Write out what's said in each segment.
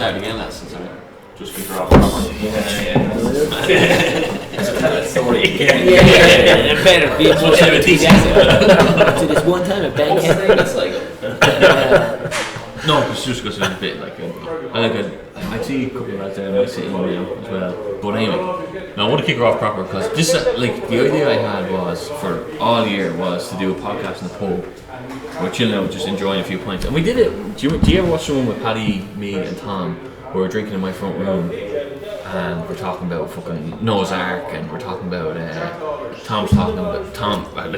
start again, lads. Just keep her off proper. Yeah. Tell that story. Yeah. Better be more 17. So this one time at Ben Kennedy. That's like. No, it's just because it's a bit like I see a couple of lads there in my city now as well. But anyway, now I want to kick her off proper because this like the idea I had was for all year was to do a podcast in the pub. We're chilling out, just enjoying a few pints, and we did it. Do you ever watch the one with Paddy, me, and Tom? We were drinking in my front room, and we're talking about fucking Noah's Ark, and we're talking about Tom's talking about Tom. Like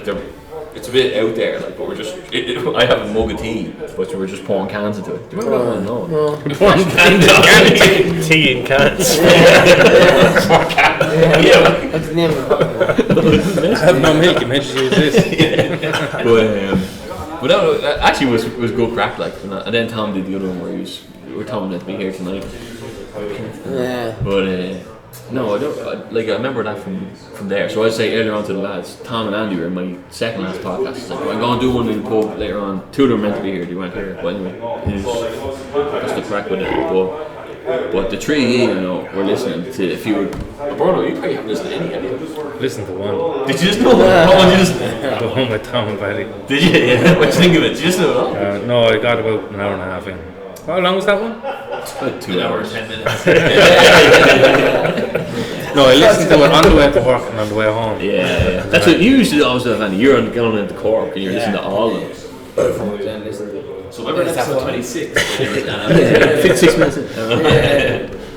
it's a bit out there, like, but we're just. I have a mug of tea, but we're just pouring cans into it. Do you remember that one? No. Pouring cans. Tea in cans. Yeah. That's the name of it. I have no milk. You mentioned use this. But that actually was good crack, like, and then Tom did the other one where we were telling him to be here tonight. Yeah. But no, I don't. I remember that from there. So I'd say earlier on to the lads, Tom and Andy were in my second last podcast. It's like, I'm going to do one in the pub later on. Two of them were meant to be here. They weren't here. But anyway, that's the crack with it. But the three of you know, were listening to a few. Bruno, you probably haven't listened to any of them. Listen to one. Did you just know what one you just? The one with Tom and Paddy. Did you? Yeah. What did you think of it? Did you just know it all? No, I got about an hour and a half in. How long was that one? About 2 hours, 10 minutes. No, I listened to it on the way to work and on the way home. Yeah. That's what you used to always do, Andy. You're going into Cork and you're listening to all of them. So remember episode 26? 56 minutes.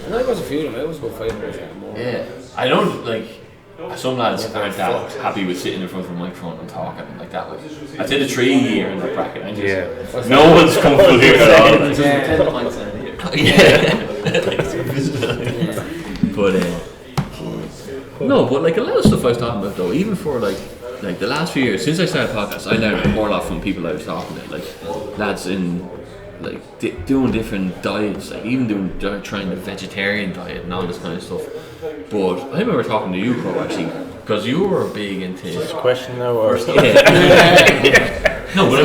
No, it was a few of them. It was about 5 minutes. Yeah. I don't like. Some lads aren't that happy with sitting in front of a microphone and talking like that. Like, I'd say the 3 year in that bracket. No one's comfortable here at all. But like a lot of stuff I was talking about though, even for like the last few years since I started podcasts, I learned more a lot from people I was talking to, like lads in like doing different diets, like even trying the vegetarian diet and all this kind of stuff. But I remember talking to you, Crowe, actually, because you were big into. This question now, or No, but I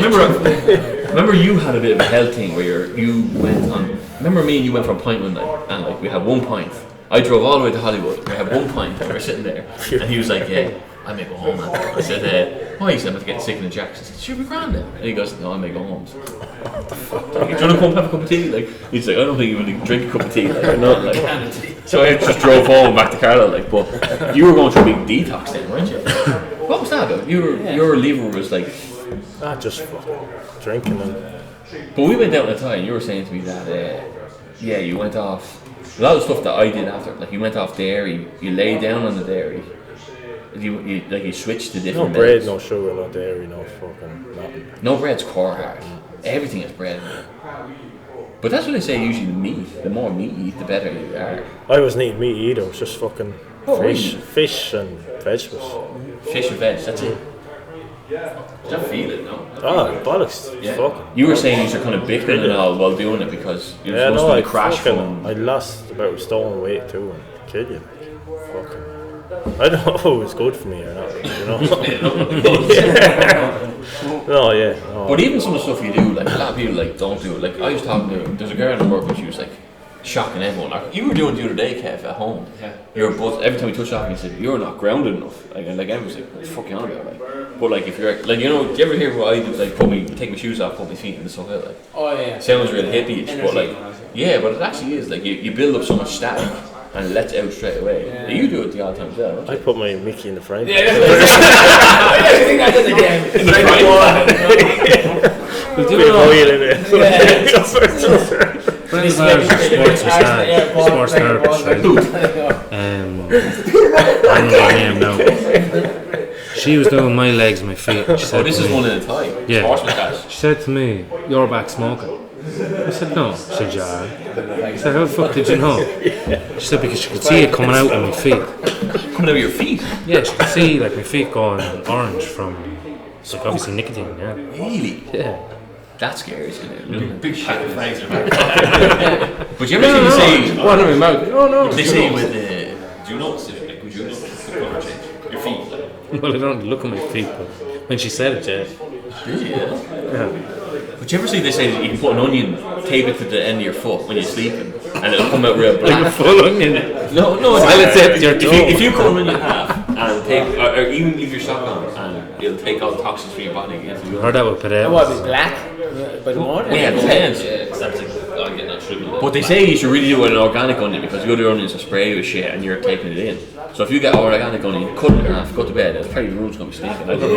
remember you had a bit of a health thing where you went on. Remember me and you went for a pint one night, and like we had 1 pint. I drove all the way to Hollywood. We had 1 pint, and we were sitting there, and he was like, "Yeah, I may go home." Man. I said, "Why?" He said, "I'm getting sick in the jacks." I said, "Should we grand then?" And he goes, "No, I may go home." So, what the fuck? Do you want to come have a cup of tea? Like he's like, "I don't think you want to drink a cup of tea." Like, or not, like. So I just drove home back to Carlo. Like, but you were going through a big detox then, weren't you? What was that about? Your liver was like. just fucking drinking and. But we went down at a time. You were saying to me that, you went off. A lot of stuff that I did after, like you went off dairy, you lay down on the dairy. You switched to different. No bread, milks. no sugar, no dairy, no fucking nothing. No bread's core hard. Everything is bread. But that's what they say usually with meat. The more meat you eat, the better you are. I wasn't eating meat either. It was just fucking really? fish and vegetables. Fish and veg. That's it. Don't feel it, no. Bollocks. Yeah. Fucking. You were saying you're kind of bickering and all while doing it because you're supposed to crash from. I lost about a stone weight too and kill you. Fucking. I don't know if it was good for me or not. You know. No. But even some of the stuff you do, like a lot of people like don't do it. Like I was talking to, there's a girl in work and she was like shocking everyone. Like you were doing the other day, Kev, at home. Yeah. You're both every time we touched on, you said you're not grounded enough. Like everyone was like, what the fuck you on about? Like, but like if you're like, you know, do you ever hear what I do? Like take my shoes off, put my feet in the stuff out. Like, sounds real hippie-ish, but like, yeah, but it actually is like you build up so much static. And it lets out straight away. Yeah. You do it the odd time as well, don't you? I put my Mickey in the frame. Yeah, I think I did again. In the frame? We'll do it all in it. Sports therapist, right? I don't know her name now. She was doing my legs and my feet. She said this is one at a time. Yeah. She said to me, "You're back smoking." I said, "No." She said, "Yeah." I said, "How the fuck did you know?" She said, "Because she could see it coming out of my feet." Coming out of your feet? Yeah, she could see like my feet going orange from like obviously nicotine, yeah. Really? Yeah. That's scary, isn't it? Big pack of fags. But you ever see say one in my mouth? Oh no. They say with the do you notice it? Like would you notice the colour change? Your feet like. Well, I don't look at my feet, but when she said it, yeah. Did you? Yeah. But you ever see they say that you can put an onion, tape it to the end of your foot when you're sleeping, and it'll come out real black. Full onion. No, if you cut an onion in half and take, or even leave your sock on, and it'll take all the toxins from your body. I heard that with potatoes. What, is black? By the morning? Yeah, it depends. That's like, but they say you should really do an organic onion because the other onions are sprayed with shit and you're taking it in. So if you get organic onion, cut it in half, go to bed, it's probably the room's going to be stinking. I don't know.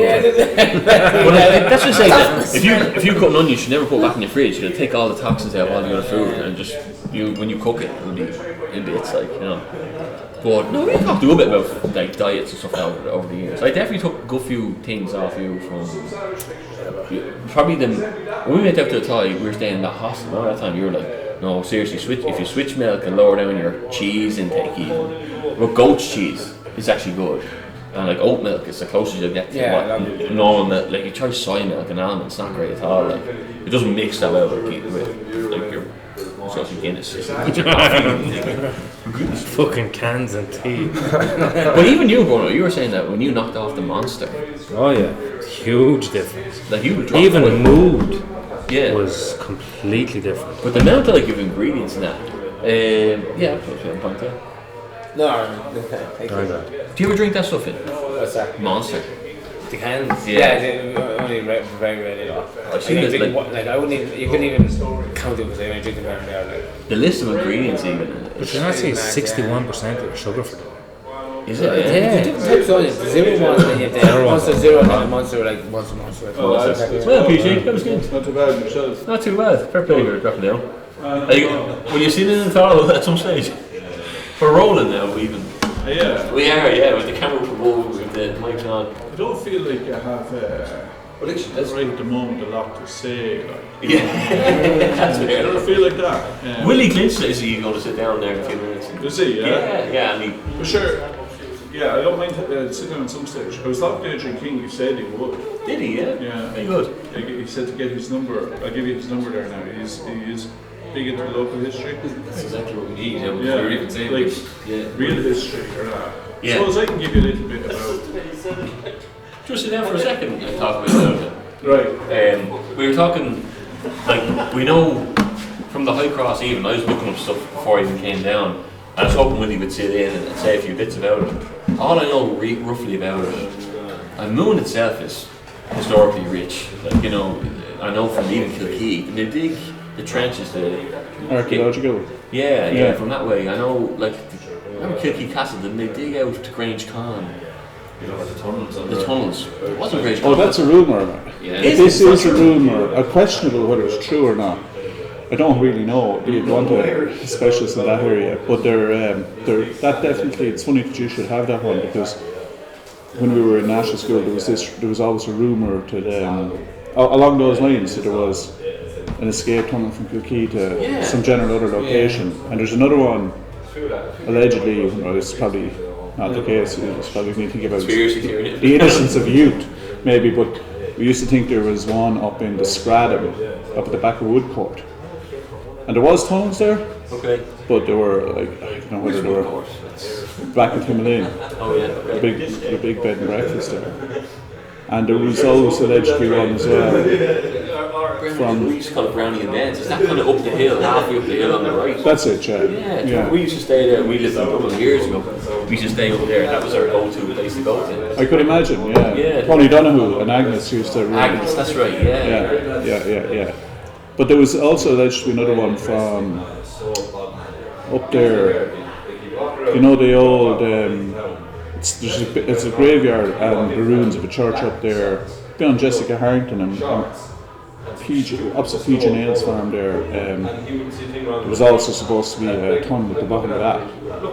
But that's just saying that if you cut an onion, you should never put it back in your fridge. It'll take all the toxins out of all the other food and just, when you cook it, it'll be in bits, like, you know. But no, we talked a little bit about like diets and stuff over the years. I definitely took a good few things off you from probably when we went up to the Thai, we were staying in that hostel. Remember that time you were like, no, seriously, if you switch milk and lower down your cheese intake even. Well, goat's cheese is actually good. And like oat milk is the closest you'll get to normal milk. Like you try soy milk and almond, it's not great at all. Like it doesn't mix that well with like your Guinness. Fucking cans and tea. But even you, Bruno, you were saying that when you knocked off the Monster. Oh yeah, huge difference. Like you even mood was completely different. But the amount of like of ingredients in that, I'll put a point there. No. Do you ever drink that stuff in? What's that? Monster. The cans? Yeah. Only very rarely. I've seen it, I wouldn't even, you couldn't even count it because I only drink them every day. The list of ingredients even. But you're not saying 61% of your sugar for them. Is it? Yeah. Different types of onions. The 0 ones, then you have the Monster 0 and then the Monster like Monster. Well, PG, that was good. Not too bad yourself. Not too bad. Fair play, you're dropping down. Will you see it in the throttle at some stage? We're rolling now, even. Yeah. We are, with the camera removed, with the mic on. I don't feel like I have right at the moment a lot to say. Like. Yeah, that's fair. I don't feel like that. Willie Clinch says he's going to sit down there in a few minutes. Does he? Yeah, and for sure. Yeah, I don't mind sitting down at some stage. I was talking to Adrian King, he said he would. Did he? Yeah. Very good. He said to get his number. I'll give you his number there now. He is big into local history. That's exactly what we need. We're even saying like real history or not. Yeah. Suppose I can give you a little bit about. Just sit down for a second and talk about it. Right. We were talking, like, we know from the High Cross even, I was looking up stuff before I even came down. I was hoping Willie would sit in and say a few bits about it. All I know roughly about it, and Moone itself is historically rich. Like, you know, I know from even Kilkee, they dig the trenches, the archaeological. Yeah, from that way. I know, like, remember Kilkee Castle, didn't they dig out to Grange Con? The tunnels. It wasn't Grange Con. Oh, that's a rumour. Yeah. This is a rumour, questionable whether it's true or not. I don't really know. You'd want a specialist in that area, but they're that definitely. It's funny that you should have that one because when we were in national school, there was always a rumour to along those lines that there was an escape tunnel from Kilkee to some general other location, and there's another one allegedly. It's probably not the case. It's probably when you think about the innocence of youth, maybe. But we used to think there was one up in the Scradam, up at the back of Woodcourt. And there was tunnels there, but they were like, I don't know whether they were back at Himalayan. Oh yeah, the big bed and breakfast there. And there was always allegedly one as well. We used to call it Brownie and Ben's. Is that kind of up the hill, halfway up the hill on the right? That's it, yeah. We used to stay there. We lived in a couple of years ago. We used to stay up there. That was our go-to place to go to. I could imagine, yeah. Tony Donoghue and Agnes used to. Agnes, that's right. Yeah. But there was also allegedly another one from up there. You know the old. It's a graveyard and the ruins of a church up there beyond Jessica Harrington and opposite PG Nails farm there. There was also supposed to be a tunnel at the bottom of that.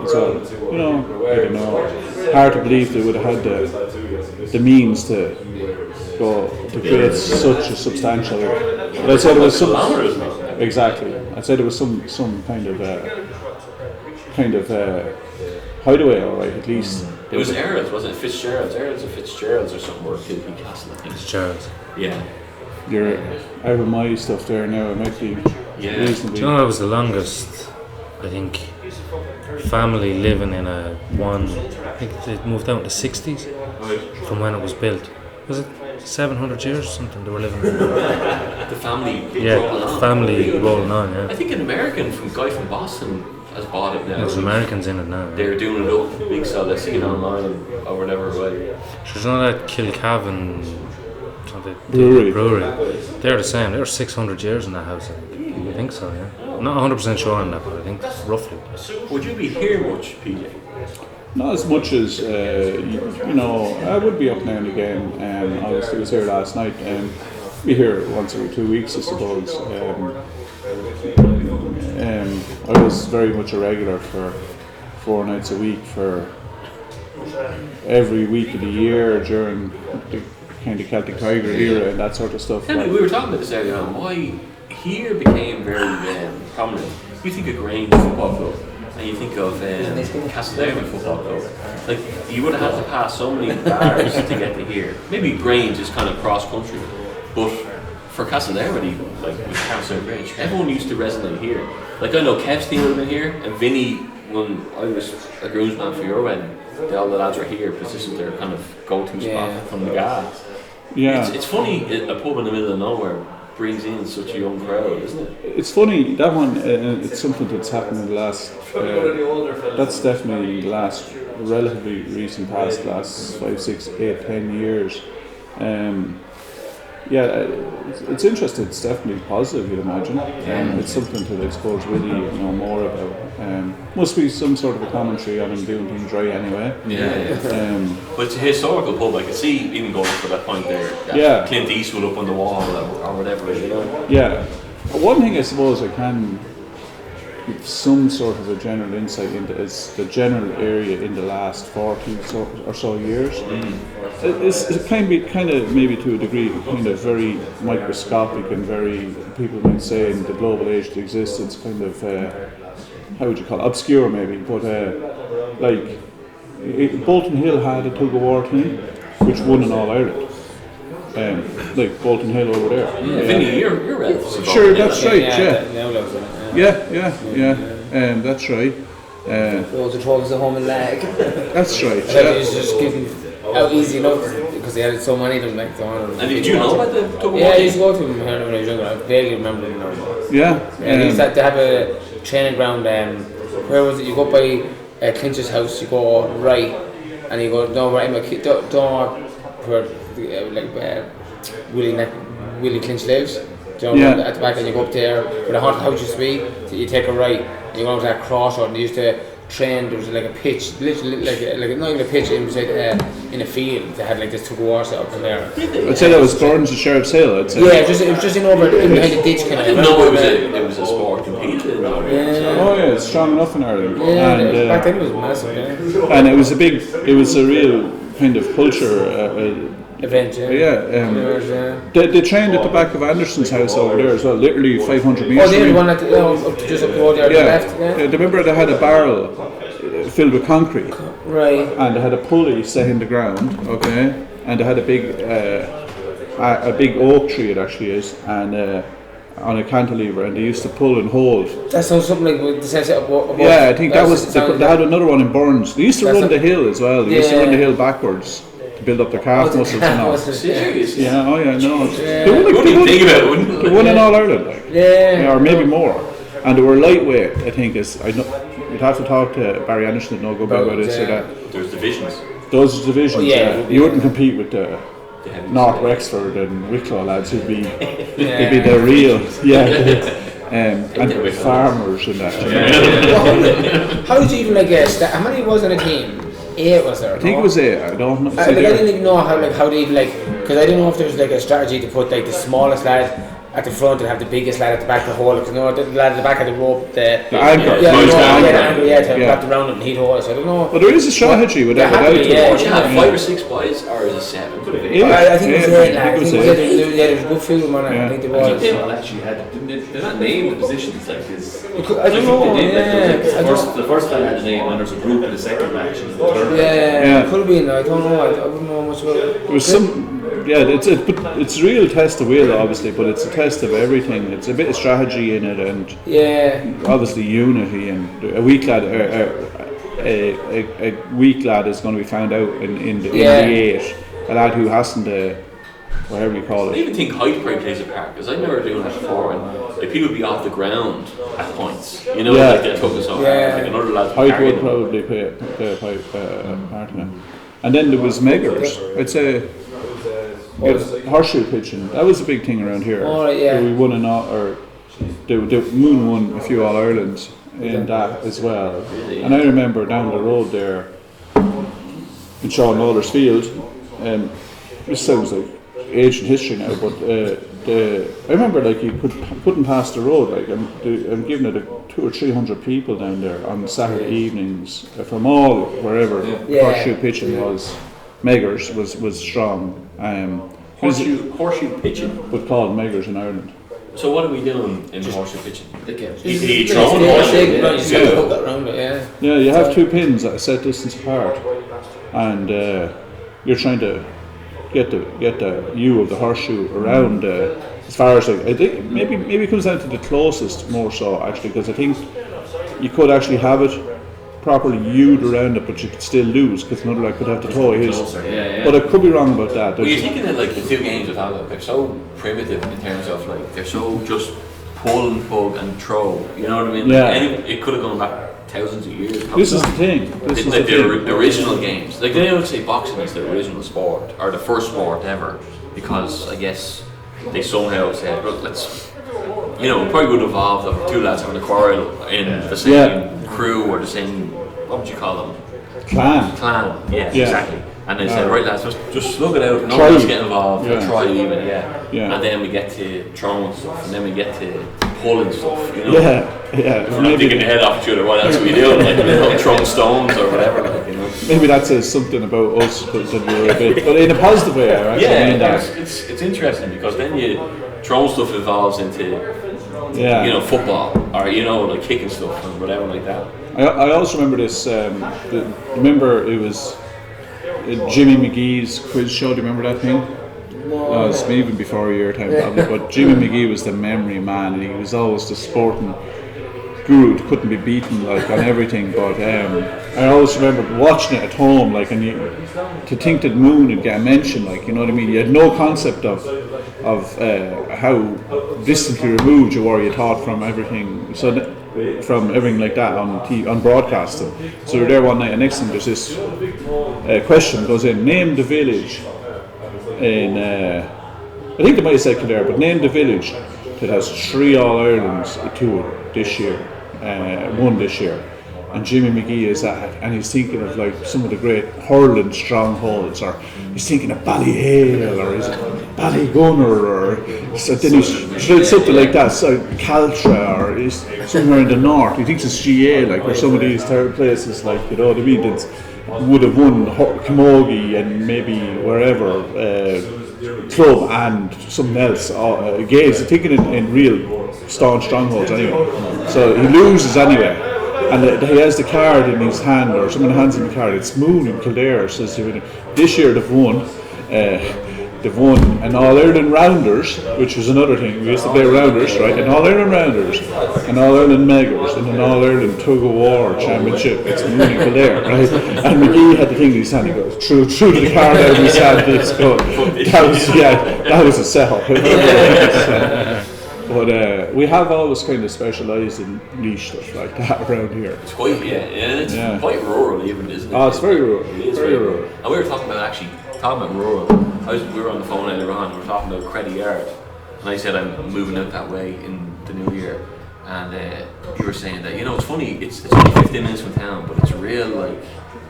So I don't know. Hard to believe they would have had the means to go to create such a substantial. But I said it was some exactly. I said it was some kind of hideaway, all right, at least. It was Earls, wasn't it? Fitzgerald's or Fitzgerald's or something, or Kilkee Castle, I think. Fitzgerald's. Yeah. You're out of my stuff there now. It might be reasonably. Do you know that was the longest, I think, family living in a one. I think they moved out in the 60s from when it was built. Was it? 700 years or something they were living in. The family Yeah, rolling on. family rolling on, I yeah. think an American guy from Boston has bought it now. There's Americans in it now. Yeah. They're doing it up big style. They're seeing it online or whatever way. There's not that Kilcavan Brewery. They're the same. They're 600 years in that house. I think so, yeah. I'm not 100% sure on that, but I think roughly. Would you be here much, PJ? Not as much as, you know, I would be up now and again. Obviously, I was here last night. Be here once every 2 weeks, I suppose. I was very much a regular for 4 nights a week for every week of the year during the kind of Celtic Tiger era and that sort of stuff. Tell me, we were talking about this earlier on. Why here became very prominent. You think of Grange Football Club, and you think of Kildare Football Club. Like, you would have had to pass so many bars to get to here. Maybe Grange is kind of cross country, but for Kildare, like with Kildare Grange, everyone used to resonate here. Like, I know Kev's team would have been here, and Vinny, when I was a groomsman for your wedding, all the lads were here because this is their kind of go-to spot from the gas. Yeah. It's funny, a pub in the middle of nowhere brings in such a young crowd, isn't it? It's funny, that one, it's something that's happened in the last, that's definitely the last, relatively recent past, last 5, 6, 8, 10 years. It's interesting, it's definitely positive, you'd imagine. It's something to, I suppose, really know more about. Must be some sort of a commentary on him doing things right anyway. But it's a historical pub. I could see even going for that point there. That Clint Eastwood up on the wall or whatever, you know. Yeah. One thing I suppose I can give some sort of a general insight into is the general area in the last 40 or so years. It kind of maybe to a degree kind of very microscopic and very, people might say in the global age that exists, it's kind of how would you call it, obscure maybe, but Bolton Hill had a tug of war team which won in All Ireland. Like Bolton Hill over there. Vinny, you're relative. Sure, that's right. Yeah. That's right. Those are trophies at home and lag. That's right. It's just given out easy enough because they had so many of them. And did you know about the tug of war? Yeah, I used to go to them when I was younger. I vaguely remember them now. Yeah. They have a training ground. Where was it? You go by Clinch's house. You go right, and you go no right. Don't where Willie Clinch lives. At the back, and you go up there where the haunted house used to be. So you take a right, and you go to that crossroad. And they used to train. There was like a pitch, literally like not even a pitch. It was like in a field. They had like this tug of war set up in there. I'd say that was Byrne's and Sheriff's Hill. I'd say. Yeah, it was just in behind the ditch kind of. I didn't know it was a sport competed in Ireland. Oh yeah, it's strong enough in Ireland. Yeah, and, back then it was massive. Yeah. And it was a real kind of culture. Event, They trained at the back of Anderson's house over there as well, literally 500 metres. Oh, the one up just up the road there to the left. Yeah. Remember they had a barrel filled with concrete. Right. And they had a pulley set in the ground, okay? And they had a big oak tree, it actually is, and on a cantilever, and they used to pull and hold. That sounds something like the set up above. Yeah, I think that was, they had another one in Burns. They used to run the hill as well, they used to run the hill backwards. Build up their calf muscles and all. Serious? Yeah, no. They won in All Ireland, or maybe more. And they were lightweight, I think. You'd have to talk to Barry Anderson to know about this or that. There's divisions. Those divisions, you wouldn't compete with the North Wexford and Wicklow lads who'd be the real, and farmers and that. How did you even how many was on a team? 8 was there? I think it was 8. I don't know. I didn't even know how they even because I didn't know if there was a strategy to put the smallest lad at the front and have the biggest lad at the back of the hole. Because the lad at the back of the rope, the anchor, to wrap around it and he'd hold. So I don't know. But there is a strategy with that. Would you have 5 or 6 boys, or is it 7? I think it was 8 lads. There was a good few of them on it. I think there was. They're not named the positions like this. I don't know. The first time I had a name, and there's a group in the second match. It could have been. I don't know. I wouldn't know much about it. There was some. It's a real test of will, obviously, but it's a test of everything. It's a bit of strategy in it, and obviously unity. And a weak lad, a weak lad is going to be found out in the 8. A lad who hasn't whatever you call I it. even think height probably plays a part because I remember doing that before, and like people would be off the ground at points. You know, Yeah. like they took us over. Yeah. Like another lad Height carrying would them. probably play a part in it. And then there was meggers. I'd say horseshoe pitching. That was a big thing around here. Oh, right, yeah. We won the Moone won a few All Irelands in that as well. And I remember down the road there in Sean Lawler's field, this sounds like ancient history now, but I remember like you couldn't pass the road, like I'm giving it 200 or 300 people down there on Saturday evenings from all wherever horseshoe pitching was. Meggers was strong. Horseshoe pitching. But called Meggers in Ireland. So what are we doing in horseshoe pitching? You throw hook that around it, yeah. Yeah, you have two pins at a set distance apart, and you're trying to get the U of the horseshoe around as far as I think maybe it comes down to the closest more so actually, because I think you could actually have it properly U'd around it, but you could still lose because another lad could have to throw his. But I could be wrong about that. Well, you're thinking that like the two games of Halo, they're so primitive in terms of like they're so just pull and tug and throw. You know what I mean? Like, it could have gone back thousands of years. This is the thing. The original games. Like they would say boxing is the original sport or the first sport ever, because I guess they somehow said, well, let's. You know, it probably would evolve of two lads having a quarrel in the same crew or the same, what would you call them? Clan. Yeah, exactly. And they said, right lads, just slug it out, no Try. one else get involved, Yeah. try even, Yeah. And then we get to throwing stuff, and then we get to pulling stuff, you know? Yeah. We're not digging the head off each other, what else are we doing? Like, you know, throwing stones or whatever, like, you know? Maybe that says something about us that we're a bit, but in a positive way. I actually mean that. It's interesting because then you throwing stuff evolves into Yeah. you know, football or you know, like kicking stuff and whatever like that. I also remember this. Remember it was Jimmy McGee's quiz show. Do you remember that thing? No, it's even before your time probably. But Jimmy McGee was the memory man, and he was always the sporting guru. Couldn't be beaten like on everything. But I always remember watching it at home, like, and to think that Moone would get mentioned, like, you know what I mean. You had no concept of how distantly removed you were. You thought from everything. From everything like that on broadcasting. So you're there one night, and next thing there's this question goes in: name the village in I think they might have said Kildare, but name the village that has 3 All Irelands to it this year, won this year. And Jimmy McGee is at it, and he's thinking of like some of the great hurling strongholds, or he's thinking of Ballyhale, or is it Ballygunner, or so then he's something like that, so Caltra, or he's somewhere in the north. He thinks it's GA, like, or some of these places, like, you know what I mean, that would have won Camogie and maybe wherever, club and something else. Gaze, he's thinking in real staunch strongholds anyway. So he loses anyway. And he has the card in his hand, or someone hands him the card. It's Moone in Kildare. Says this year they've won an All Ireland Rounders, which was another thing. We used to play Rounders, right? An All Ireland Rounders, an All Ireland Meggers, and an All Ireland Tug of War Championship. It's Moone in Kildare, right? And McGee had the thing in his hand. He goes through the card out of his hand. That was a setup. But we have always kind of specialised in niche stuff like that around here. It's quite, it's quite rural even, isn't it? Oh, it's very rural. It is very rural. And we were talking about rural. We were on the phone earlier on, we were talking about Credit Yard. And I said I'm moving out that way in the new year. And you were saying that, you know, it's funny, it's only 15 minutes from town, but it's real, like...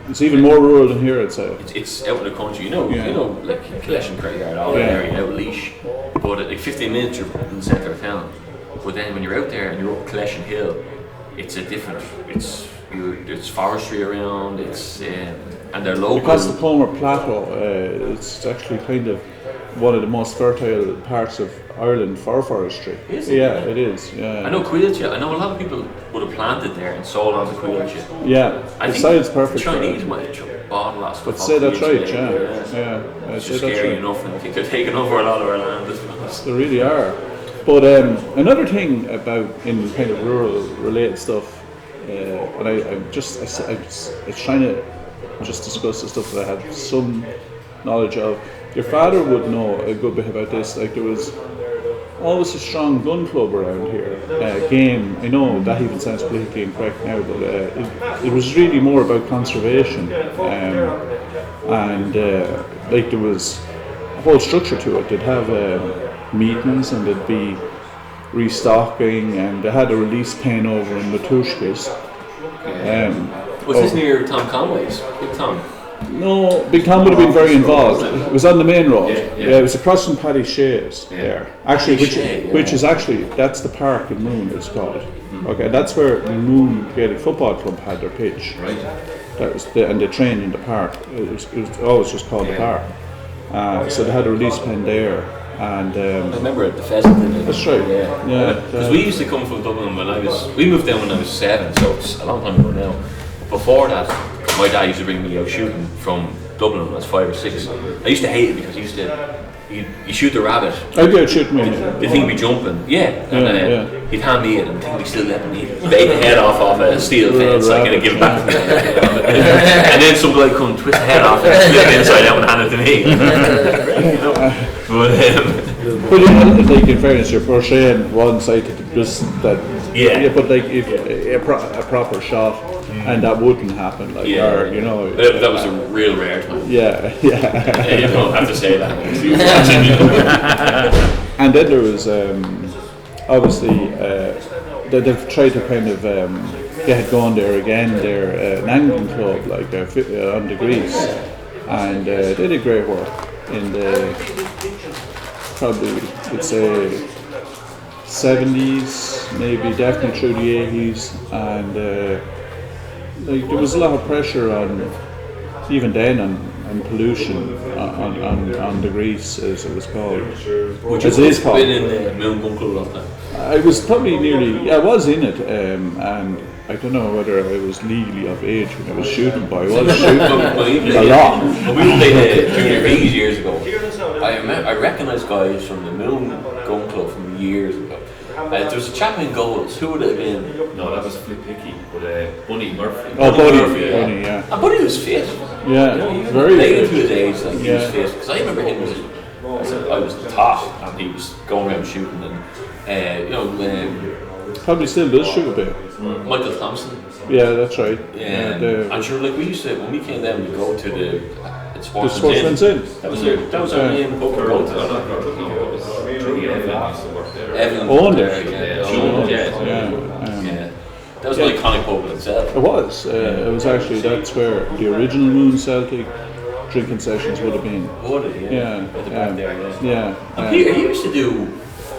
It's even more rural than here, I'd say. It's out in the country, you know, like Kildare and Credit Yard, all that area, out Leash. But at like 15 minutes you're in the centre of town. But then when you're out there and you're up Kildare Hill, it's a different, it's forestry around, it's and they're local. Because the Palmer Plateau, it's actually kind of one of the most fertile parts of Ireland for forestry. Is it? Yeah, it is. Yeah. I know Quilcha. I know a lot of people would have planted there and sold on the Quilcha. Yeah, I the think soil's perfect. Chinese might have bought a lot of stuff. But say that's right, It's just scary enough, and I think they're taking over a lot of our land as well. They really are. But another thing about in kind of rural related stuff, and I was trying to just discuss the stuff that I had some knowledge of. Your father would know a good bit about this. Like there was always a strong gun club around here. Game, I know that even sounds politically incorrect now, but it was really more about conservation. Like there was a whole structure to it. They'd have meetings and there'd be restocking, and they had a release pen over in Matushka's. Was this near Tom Conway's? Big Tom? No, Big Tom would have been very involved. It was on the main road. Yeah. It was across from Paddy Shea's there. Actually, which is actually, that's the park in Moone, it's called. Okay, that's where the Moone Gaelic Football Club had their pitch. Right. That was and they trained in the park. It was always just called the park. So they had a release pen there. And I remember at the pheasant. that's right. Yeah. Because we used to come from Dublin we moved down when I was 7, so it's a long time ago now. Before that, my dad used to bring me out shooting from Dublin when I was 5 or 6. I used to hate it because you shoot the rabbit. I'd go shoot me. The thing would be jumping, and he'd hand me it, and the thing would still let me eat it. Bait the head off of a steel fence, like, and give it back to me. And then some guy come twist the head off and split it inside out and hand it to me. But like in fairness, you're portraying one side just that. Yeah. But like if a proper shot, and that wouldn't happen, like, or you know. That was a real rare time. Yeah. You don't have to say that. And then there was obviously they've tried to kind of get going there again. They're an angling club, like on the Greece, and they did great work in the probably would say 70s, maybe definitely through the 80s, and like there was a lot of pressure on even then on pollution on the Greece, as it was called. Would you have been in the Moone Gun Club last time? I was probably I was in it, and I don't know whether I was legally of age when I was shooting, but I was shooting a lot. When we played Junior League years ago, I recognised guys from the Moone Gun Club from years ago. There was a chap in goals. Who would it have been? No, that was Flip Hickey, but Bunny Murphy. Oh, Bunny Murphy, yeah. And Bunny was fit. Yeah, You know, he was very late fit. into his age, like he was fit. Because I remember him I was top, and he was going around shooting, and Probably still does shoot a bit. Michael Thompson. Yeah, that's right. I'm sure, like we used to when we came down, we go to the Sportsman's Inn. That was our main pub we go to. Evan Owned it. That was an iconic pub in itself. It was. It was actually, that's where the original Moone Celtic drinking sessions would have been. Would it? Yeah. And Peter, he used to do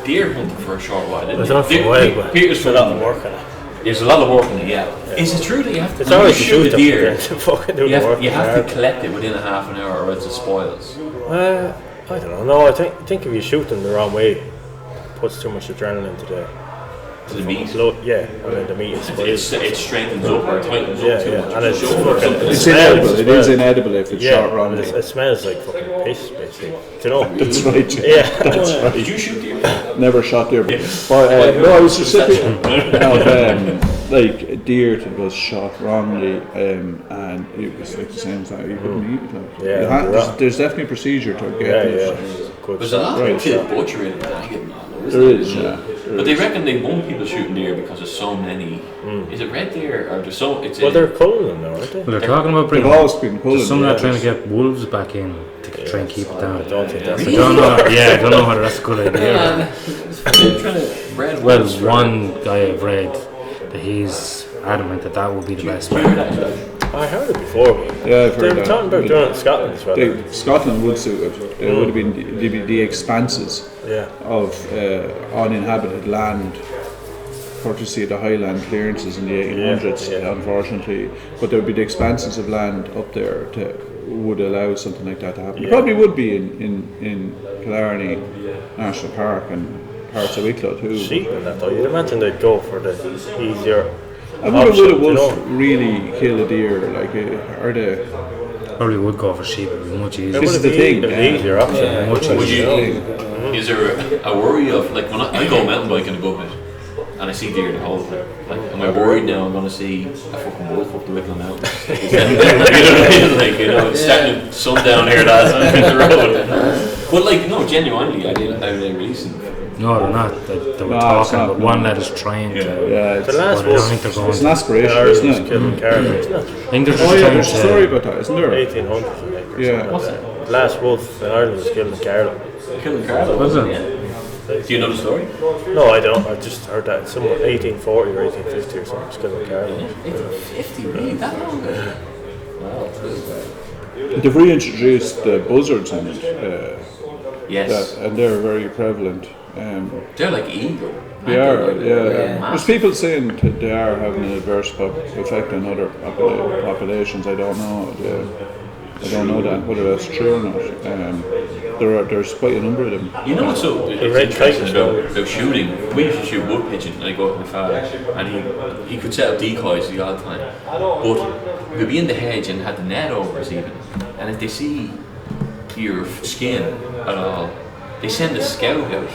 deer hunting for a short while, didn't he? It's not for a while, but Peter's there's a lot of work in it. There's a lot of work in it, yeah. Is it true that you have to It's alright to shoot a them, deer? but then to fucking do You the work. have to collect it within a half an hour or else it spoils. I don't know. No, I think if you shoot them the wrong way, it puts too much adrenaline into the meat. Yeah, and then the meat is spoiled. It strengthens up or tightens up too much. And it's It's inedible. It is inedible if it's shot wrongly. It smells like fucking piss, basically. Do you know? That's right. Yeah. That's right. Did you shoot deer? Never shot deer. But no, I was recipient of like deer that was shot wrongly, and it was like the same thing. You couldn't eat it. Like. There's definitely a procedure to get it. There's a lot of kid butchering in that. There is, yeah. But they reckon they won't people shooting deer because there's so many. Is it red deer or there's so? It's They're culling them now, aren't they? Well, they're talking about They've bringing. always been pulling. Some that are trying to get wolves back in to try and keep it down. I don't think that's I don't know. I don't know whether that's a good idea. They're trying to red. Well, one guy I've read that he's adamant that would be the best way. I heard it before. Yeah, I've heard They were that. talking about doing it in Scotland as well. Scotland would suit it. It would have been the expanses of uninhabited land, courtesy of the Highland clearances in the 1800s, unfortunately. But there would be the expanses of land up there would allow something like that to happen. It probably would be in Kildare National Park and parts of Wicklow too. Sheep and that though. You'd imagine they'd go for the easier. I wonder would it really kill a deer? Like, are they? Probably would go for sheep. It would be much easier. This is the thing. An easier option. Much Would easier. you? Is there a worry of like when I go mountain biking a good bit, and I see deer the whole time. Like, am I worried now I'm going to see a fucking wolf up the Wicklow Mountains? You know what I mean? Like, you know, it's starting sundown here last night on the road. But like, no, genuinely, I didn't release them. No, they're not. They were talking about one that is trying to. Yeah, The last but I don't think they're going it's an to. aspiration, Ireland's isn't it? killing Cardiff, isn't it? I think they're just Oh yeah, trying there's a story to. about that, isn't there? 1800s, I think. Yeah. What's that? The last wolf in Ireland was killed in Cardiff. Killing Carlo, Was it? Yeah. Do you know the story? No, I don't. I just heard that somewhere 1840 or 1850 or something was killed in Cardiff. 1850, really? That long ago? Wow. They've reintroduced the buzzards in it, Yes. and they're very prevalent. They're like eagle. They are, yeah. There's Massive. people saying that they are having an adverse effect on other populations. I don't know. I don't know that whether that's true or not. There's quite a number of them. You know what's so red interesting kite about shooting? We used to shoot wood pigeon, and I go up with my father, and he could set up decoys the odd time. But we'd be in the hedge and had the net over us even, and if they see your skin at all, they send a scout out,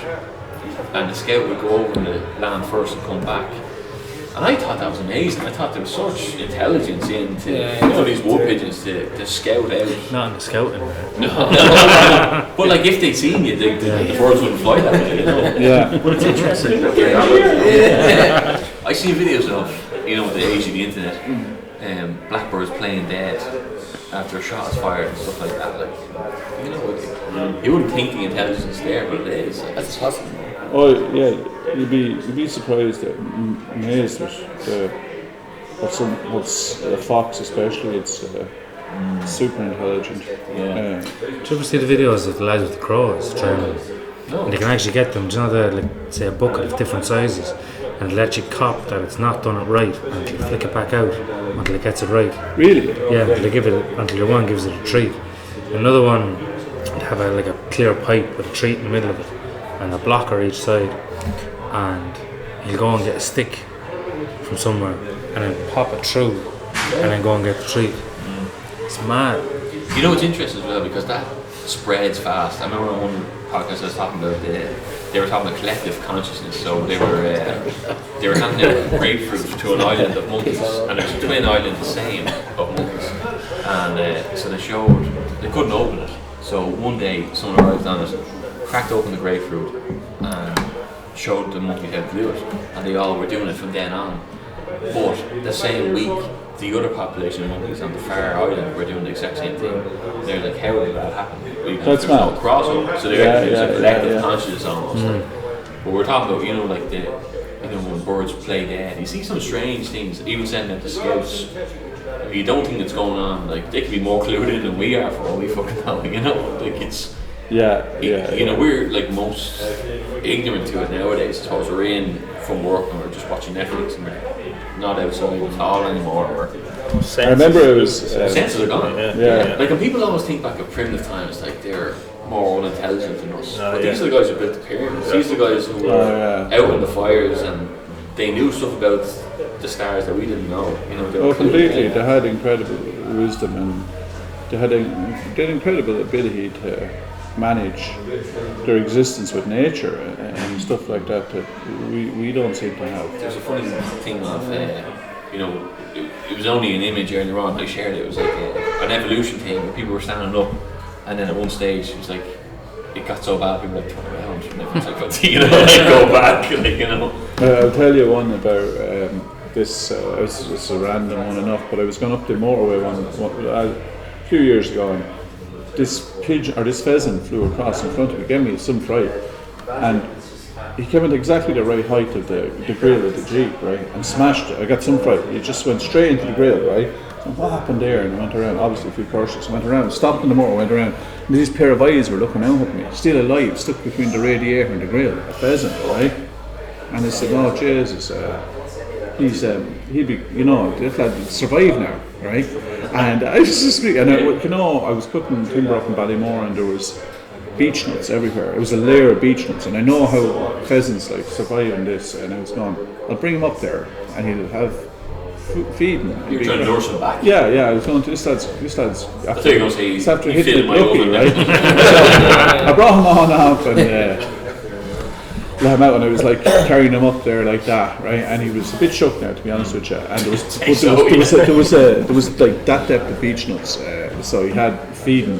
and the scout would go over the land first and come back. And I thought that was amazing. I thought there was such intelligence into these wood pigeons to scout out. Not in the scouting. But like if they'd seen you, the birds wouldn't fly that way, you know. Yeah. But it's interesting. I see videos of, you know, the age of the internet, blackbirds playing dead after a shot is fired and stuff like that. Like, you know, you wouldn't think the intelligence there, but it is. Like, That's possible. Oh yeah, you'd be surprised, amazed at what's a fox especially. It's super intelligent. Yeah. Did you ever see the videos of the lads with the crows training? No. And they can actually get them, do you know, they're like, say a bucket of different sizes, and let you cop that it's not done it right until you flick it back out until it gets it right. Really? Yeah, until your one gives it a treat. Another one would have like a clear pipe with a treat in the middle of it and a blocker each side, and he'll go and get a stick from somewhere and then pop it through and then go and get the treat. It's mad. You know what's interesting as well, because that spreads fast. I remember on one podcast I was talking about they were talking about collective consciousness. So they were handing out grapefruit to an island of monkeys, and there's a twin island the same of monkeys, and so they couldn't open it. So one day someone arrived on it, cracked open the grapefruit, and showed the monkeys how to do it, and they all were doing it from then on. But the same week, the other population of monkeys on the far island were doing the exact same thing. They're like, how did that happen? That's there's no mad. crossover. So there's a collective consciousness almost. Like. But we're talking about, you know, like when birds play dead, you see some strange things, even sending out the scouts. If you don't think it's going on, like they could be more clued in than we are for all we fucking know, you know? Like it's you know, we're like most ignorant to it nowadays. I suppose we're in from work and we're just watching Netflix and we're not outside at all anymore. I remember it was Senses are gone. Yeah. Like when people always think back of primitive times, like they're more unintelligent than us. But these are the guys who built the pyramids. These are the guys who were out in the fires and they knew stuff about the stars that we didn't know. You know, they were completely. They had incredible wisdom and they had incredible ability to manage their existence with nature and stuff like that we don't seem to have. There's a funny thing of, you know, it was only an image earlier on I shared it was like an evolution thing where people were standing up and then at one stage it was like it got so bad people were like turn around and it was like, you know, like go back, like, you know. I'll tell you one about this, it's a random one enough, but I was going up the motorway a few years ago and this pigeon or this pheasant flew across in front of me, gave me some fright, and he came at exactly the right height of the grill of the Jeep, right, and smashed it. I got some fright. He just went straight into the grill, right. So what happened there? And I went around, obviously a few cautious, went around, stopped in the motor, went around, and these pair of eyes were looking out at me, still alive, stuck between the radiator and the grill, a pheasant, right. And I said, oh Jesus, he'll be, you know, this lad will survive now, right? And I was just, and I was cooking timber up in Ballymore, and there was beech nuts everywhere. It was a layer of beech nuts, and I know how pheasants like survive in this. And I was going, I'll bring him up there, and he'll have feeding. You're trying to nurse him back. Yeah. I was going to this lad's. I thought you were going to say he's after you hitting fitted it my lucky, oven. right? So I brought him on up, and let him out, and I was like carrying him up there like that, right? And he was a bit shook now, to be honest with you. And there was like that depth of beech nuts, so he had feeding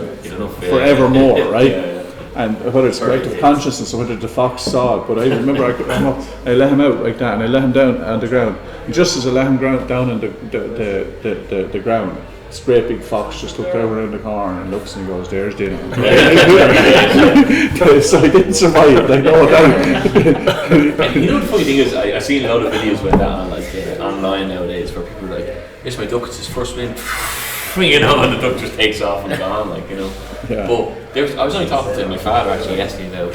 forevermore, right? And whether it's collective consciousness or whether the fox saw it, but I remember I let him out like that, and I let him down on the ground. And just as I let him down on the ground, this great big fox just looked over in the corner and looks and he goes, "There's dinner." So I didn't survive. Like, no doubt. You know the funny thing is, I've seen a lot of videos with that on online nowadays, where people are like, "Here's my duck. It's his first win." And the duck just takes off and gone, Yeah. But I was only talking to my father actually yesterday about.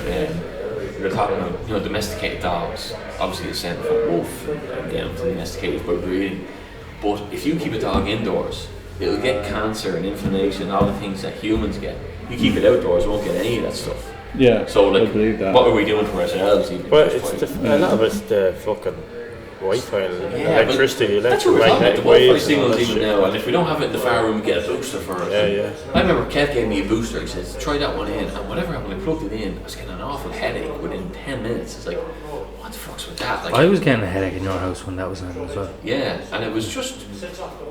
We were talking about domesticated dogs. Obviously, it's sent from wolf down to domesticated by breeding. But if you keep a dog indoors, it'll get cancer and inflammation, all the things that humans get. You keep it outdoors, it won't get any of that stuff. Yeah. So I believe that. what are we doing for ourselves? Even Well, it's a lot of it's the fucking Wi-Fi and electricity, that's what we're talking about. The Wi-Fi waves signals even now, and if we don't have it in the fire room, we get a booster for it. Yeah. I remember Kev gave me a booster. He says, "Try that one in," and whatever when I plugged it in, I was getting an awful headache within 10 minutes. It's like, what the fuck's with that? Like, I was getting a headache in your house when that was on as well. yeah, and it was just,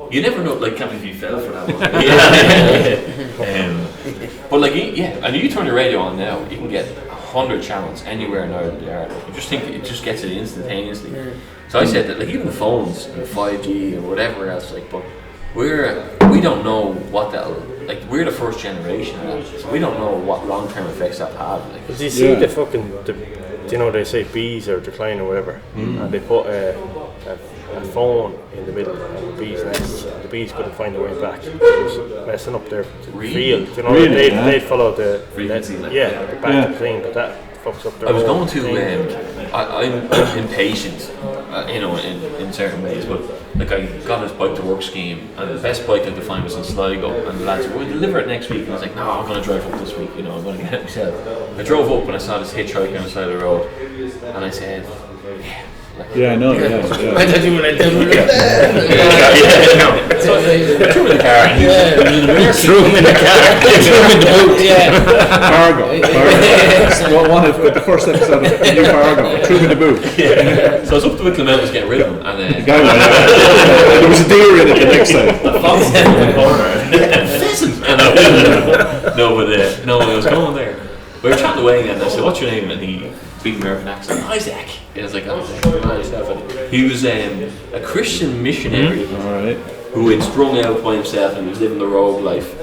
you never know. Like, Can't believe you fell for that one. but like, and you turn your radio on now, you can get 100 channels anywhere in Ireland. You just think it just gets it instantaneously. So I said that, like, even the phones, 5G or whatever else, like, but we don't know what that'll, like, we're the first generation of that, so we don't know what long-term effects that'll have. Like, Did you see the fucking, they say bees are declining or whatever, and they put a phone in the middle of the bees' nest, and the bees couldn't find their way back. It was messing up their field. They'd follow the frequency. back to the thing, but that fucks up their I was whole going to, thing. I'm impatient, in certain ways, but like, I got this bike to work scheme, and the best bike I could find was in Sligo, and the lads were, "We'll deliver it next week," and I was like, "No, I'm going to drive up this week, I'm going to get it myself." I drove up and I saw this hitchhiker on the side of the road, and I said, Yeah, I know. I Yeah. thought you were like, threw him in the car, and Threw him in the car. threw him in the boot, Fargo. One of the first episode of New Fargo. Threw him in the boot. so I was up to Wicklow Mountains getting rid of him, and The guy went, there was a deer in it the next time. the fox was in the corner. Pheasant! No, I was going there. We were chatting away, and I said, "What's your name?" And he, big American accent, "Isaac." And I was like, "Isaac." He was a Christian missionary who had sprung out by himself, and he was living the rogue life.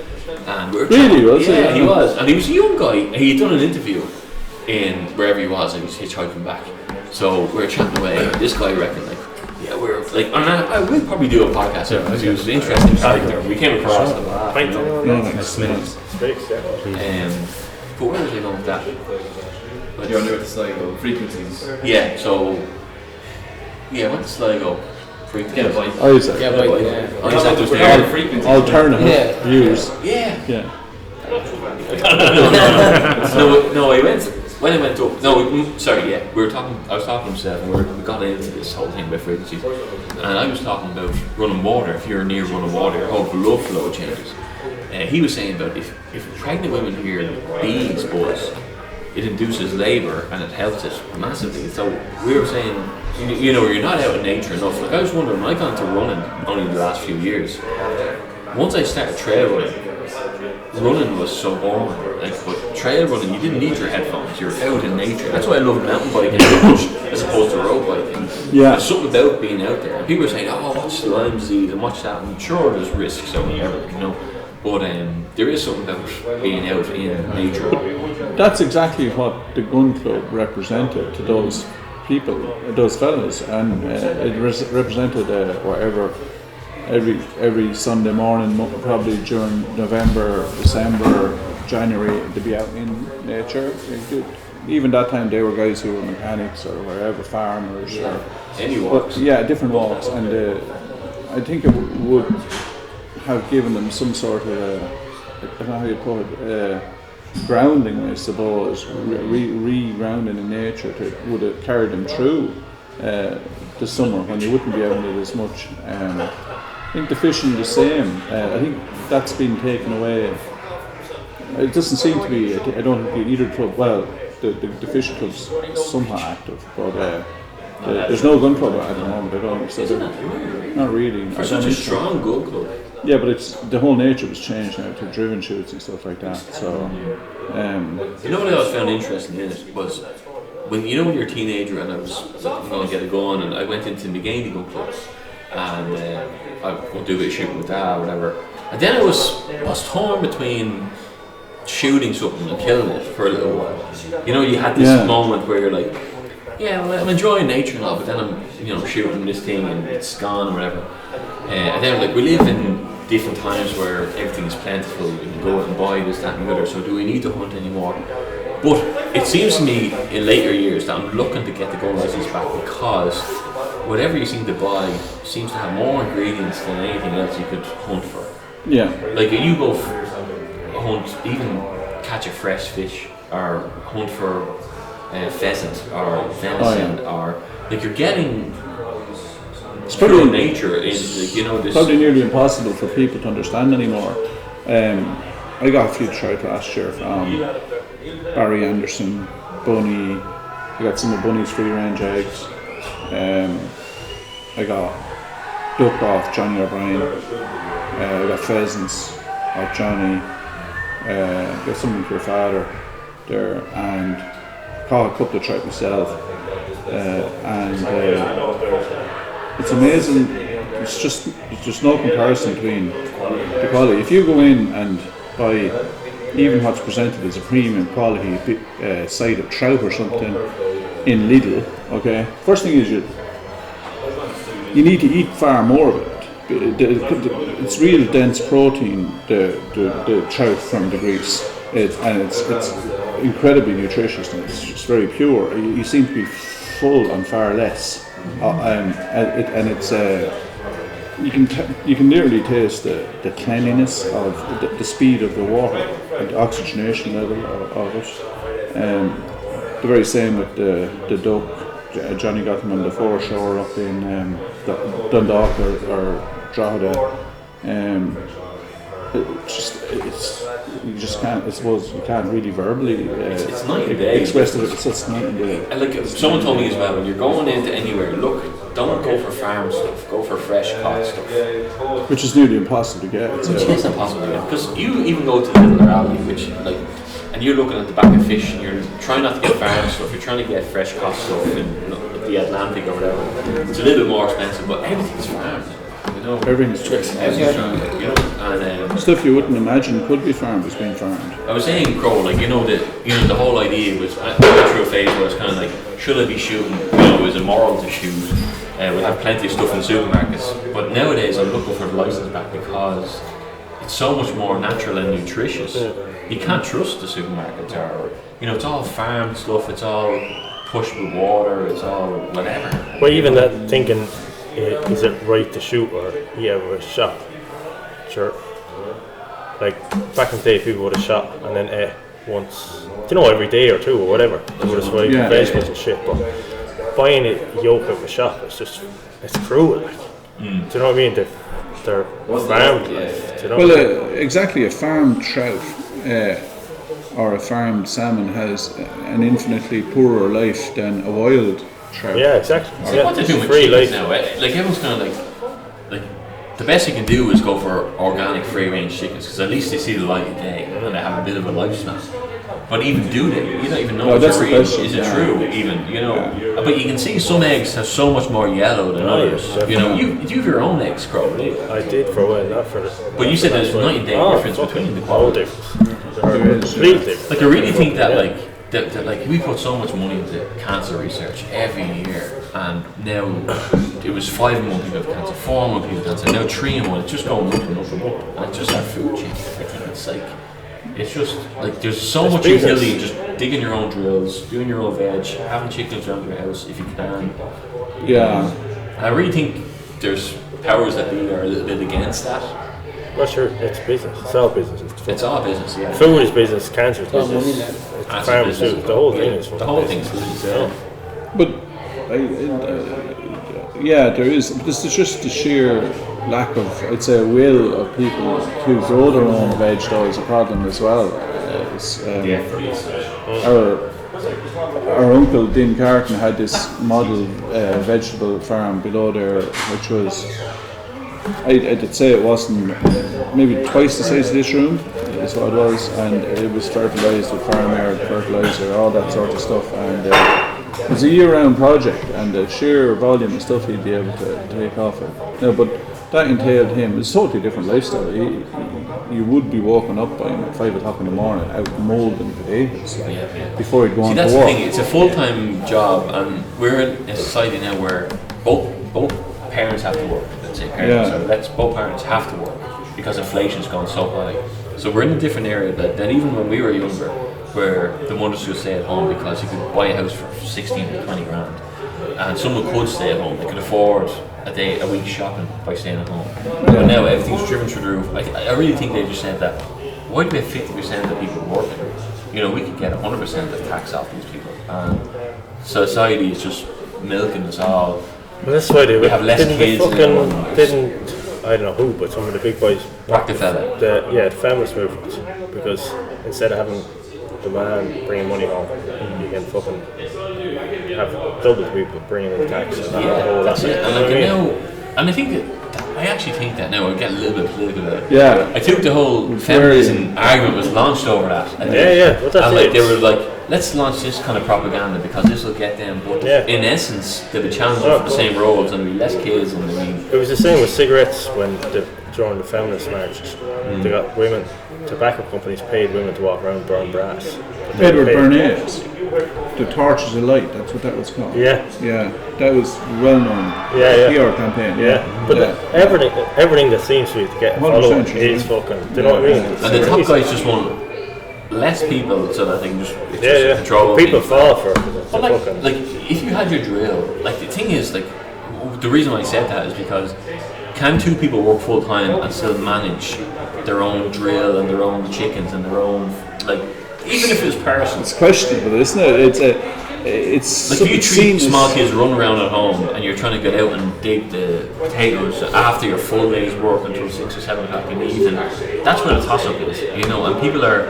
And we were Really, was he? he was. And he was a young guy. He had done an interview in wherever he was, and he was hitchhiking back. So we were chatting away. This guy reckoned, like, we're like, and I will probably do a podcast there because he was an interesting character. We came across him. But where was I going with that? You're under the Sligo frequencies. Yeah, so I went to Sligo. Get a bike. Isaac. Isaac was All the there. frequencies. Alternative views. Yeah. Yeah. No, I went. When I went up, we were talking. I was talking to himself, and we got into this whole thing about frequencies. And I was talking about running water. If you're near running water, your whole blood flow changes. He was saying about if pregnant women hear bees buzz, it induces labour and it helps it massively. So we were saying, you're not out in nature enough. Like, I was wondering, when I got into running only the last few years, once I started trail running was so boring. Like, but trail running, you didn't need your headphones. You're out in nature. That's why I love mountain biking so much as opposed to road biking. Yeah. There's something about being out there. And people are saying, "Oh, watch Lyme disease and watch that." And sure, there's risks or whatever, But there is something about being out in nature. That's exactly what the gun club represented to those people, those fellas, and it represented every Sunday morning, probably during November, December, January, to be out in nature. Even that time, they were guys who were mechanics or wherever, farmers, or Any walks. different walks, and I think it would have given them some sort of, I don't know how you put it, grounding, I suppose, re-grounding in nature would have carried them through the summer when you wouldn't be out in it as much. I think the fishing the same. I think that's been taken away. It doesn't seem to be. I don't think either club. Well, the fishing club's somewhat active, but there's no gun club at the moment. I don't. So not really. For such a strong gun club. Yeah, but it's the whole nature was changed now to driven shoots and stuff like that. So, you know what I always found interesting in it was when you're a teenager and I was going to get a gun and I went into McGaney gun club and I would do a bit of shooting with that or whatever. And then I was torn between shooting something and killing it for a little while. You know, you had this moment where you're like, yeah, well, I'm enjoying nature and all, but then I'm shooting this thing and it's gone or whatever. And then like we live in different times where everything is plentiful, you can go out and buy this, that and the other, so do we need to hunt anymore? But it seems to me in later years that I'm looking to get the gun license back because whatever you seem to buy seems to have more ingredients than anything else you could hunt for. yeah. Like you go hunt, even catch a fresh fish or hunt for pheasant or venison or like you're getting It's pure probably, nature in this. probably nearly impossible for people to understand anymore. I got a few trout last year from Barry Anderson, Bunny. I got some of Bunny's free range eggs. I got duck off Johnny O'Brien. I got pheasants off Johnny. Got something for your father there, and caught a couple of trout myself. It's amazing. It's just no comparison between the quality. If you go in and buy even what's presented as a premium quality side of trout or something in Lidl, okay. First thing is you need to eat far more of it. It's real dense protein. The trout from the grease, it's incredibly nutritious and it's just very pure. You seem to be full on far less. You can literally taste the cleanliness of the speed of the water and the oxygenation level of it. The very same with the duck. Johnny got them on the foreshore up in Dundalk or Drogheda. You just can't. I suppose you can't really verbally it's night and day. express it. It's just night and day. And like someone told me as well, when you're going into anywhere, don't go for farm stuff. Go for fresh caught stuff. Which is nearly impossible to get. It's impossible to get because you even go to the Kildare Alley, which like, and you're looking at the back of fish, and you're trying not to get farm stuff. You're trying to get fresh caught stuff in the Atlantic or whatever. It's a little bit more expensive, but everything's farmed. Everything's and stuff you wouldn't imagine could be farmed is being farmed. I was saying Crowe, like the whole idea was I went through a phase where it's kind of like, should I be shooting? Is it moral to shoot? We have plenty of stuff in supermarkets, but nowadays I'm looking for the license back because it's so much more natural and nutritious. You can't trust the supermarkets, or it's all farmed stuff. It's all pushed with water. It's all whatever. Well, even that thinking. Is it right to shoot or with a shot? Sure. Like back in the day, people would have shot and then once, every day or two or whatever. They would have swiped vegetables and shit. But buying a yolk of a shot, it's cruel. Like. Do you know what I mean? They're farmed. Exactly. A farmed trout or a farmed salmon has an infinitely poorer life than a wild trout. Yeah, exactly. What they're doing with chickens now, like everyone's kind of like the best you can do is go for organic free range chickens because at least they see the light of day and they have a bit of a lifespan. But even do they? You don't even know what they're eating. Is it true? Even but you can see some eggs have so much more yellow than others. You have your own eggs, Crowe. Right? I did for a while, not for. But you said there's 9 day difference between the quality. Completely. Like I really think that like we put so much money into cancer research every year, and now it was 5 in 1 people have cancer, 4 in 1 people have cancer, now 3 in 1. It's just going up and up and up, and it's just our food chain. It's just like there's so much utility in just digging your own drills, doing your own veg, having chickens around your house if you can. Yeah. And I really think there's powers that be are a little bit against that. Well, sure, it's business. It's all business. It's all business, yeah. Food is business, cancer is business. Farmers do. The whole thing is the whole thing's business. Yeah. But there is. This is just the sheer lack of, I'd say, will of people to grow their own veg. Though is a problem as well. our uncle Dean Carton had this model vegetable farm below there, which was, I'd say it wasn't maybe twice the size of this room, is what it was, and it was fertilised with farm air, fertiliser, all that sort of stuff, and it was a year-round project, and the sheer volume of stuff he'd be able to take off it. No, but that entailed him, it's a totally different lifestyle. You would be woken up by him at 5 o'clock in the morning out moulding potatoes before he'd go on to work. See, that's the thing, it's a full-time job, and we're in a society now where both parents have to work. Let's say parents, both parents have to work because inflation's gone so high. So we're in a different area than even when we were younger, where the mothers would stay at home because you could buy a house for 16 to 20 grand, and someone could stay at home. They could afford a week shopping by staying at home. But now everything's driven through the roof. I really think they just said that. Why do we have 50% of people working? We could get 100% of tax off these people. And society is just milking us all. Well, that's why we have less kids. I don't know who, but some of the big boys. Rockefeller. The feminist movement, because instead of having the man bringing money home, you can fucking have double the people bringing in tax. That's it. And I think that I actually think that now I get a little bit political about it. Yeah. I think the whole feminism argument was launched over that. And they were like, let's launch this kind of propaganda because this will get them. But in essence, they'll be challenging for the same roles and there'll be less kids. And it was the same with cigarettes during the feminist marches. They got women, tobacco companies paid women to walk around and burn brass. Edward Byrne's The Torches of Light, that's what that was called. Yeah, that was well known. PR campaign. But everything that seems to be to get following is fucking. Do you know what I mean? And the top guys just want less people so that they can just control. People fall for it. But like if you had your drill, like the thing is like the reason why I said that is because can two people work full time and still manage their own drill and their own chickens and their own even if it's personal? It's questionable, isn't it? It's like if you treat small kids run around at home and you're trying to get out and dig the potatoes after your full day's work until 6 or 7 o'clock in the evening, that's where the toss-up is, and people are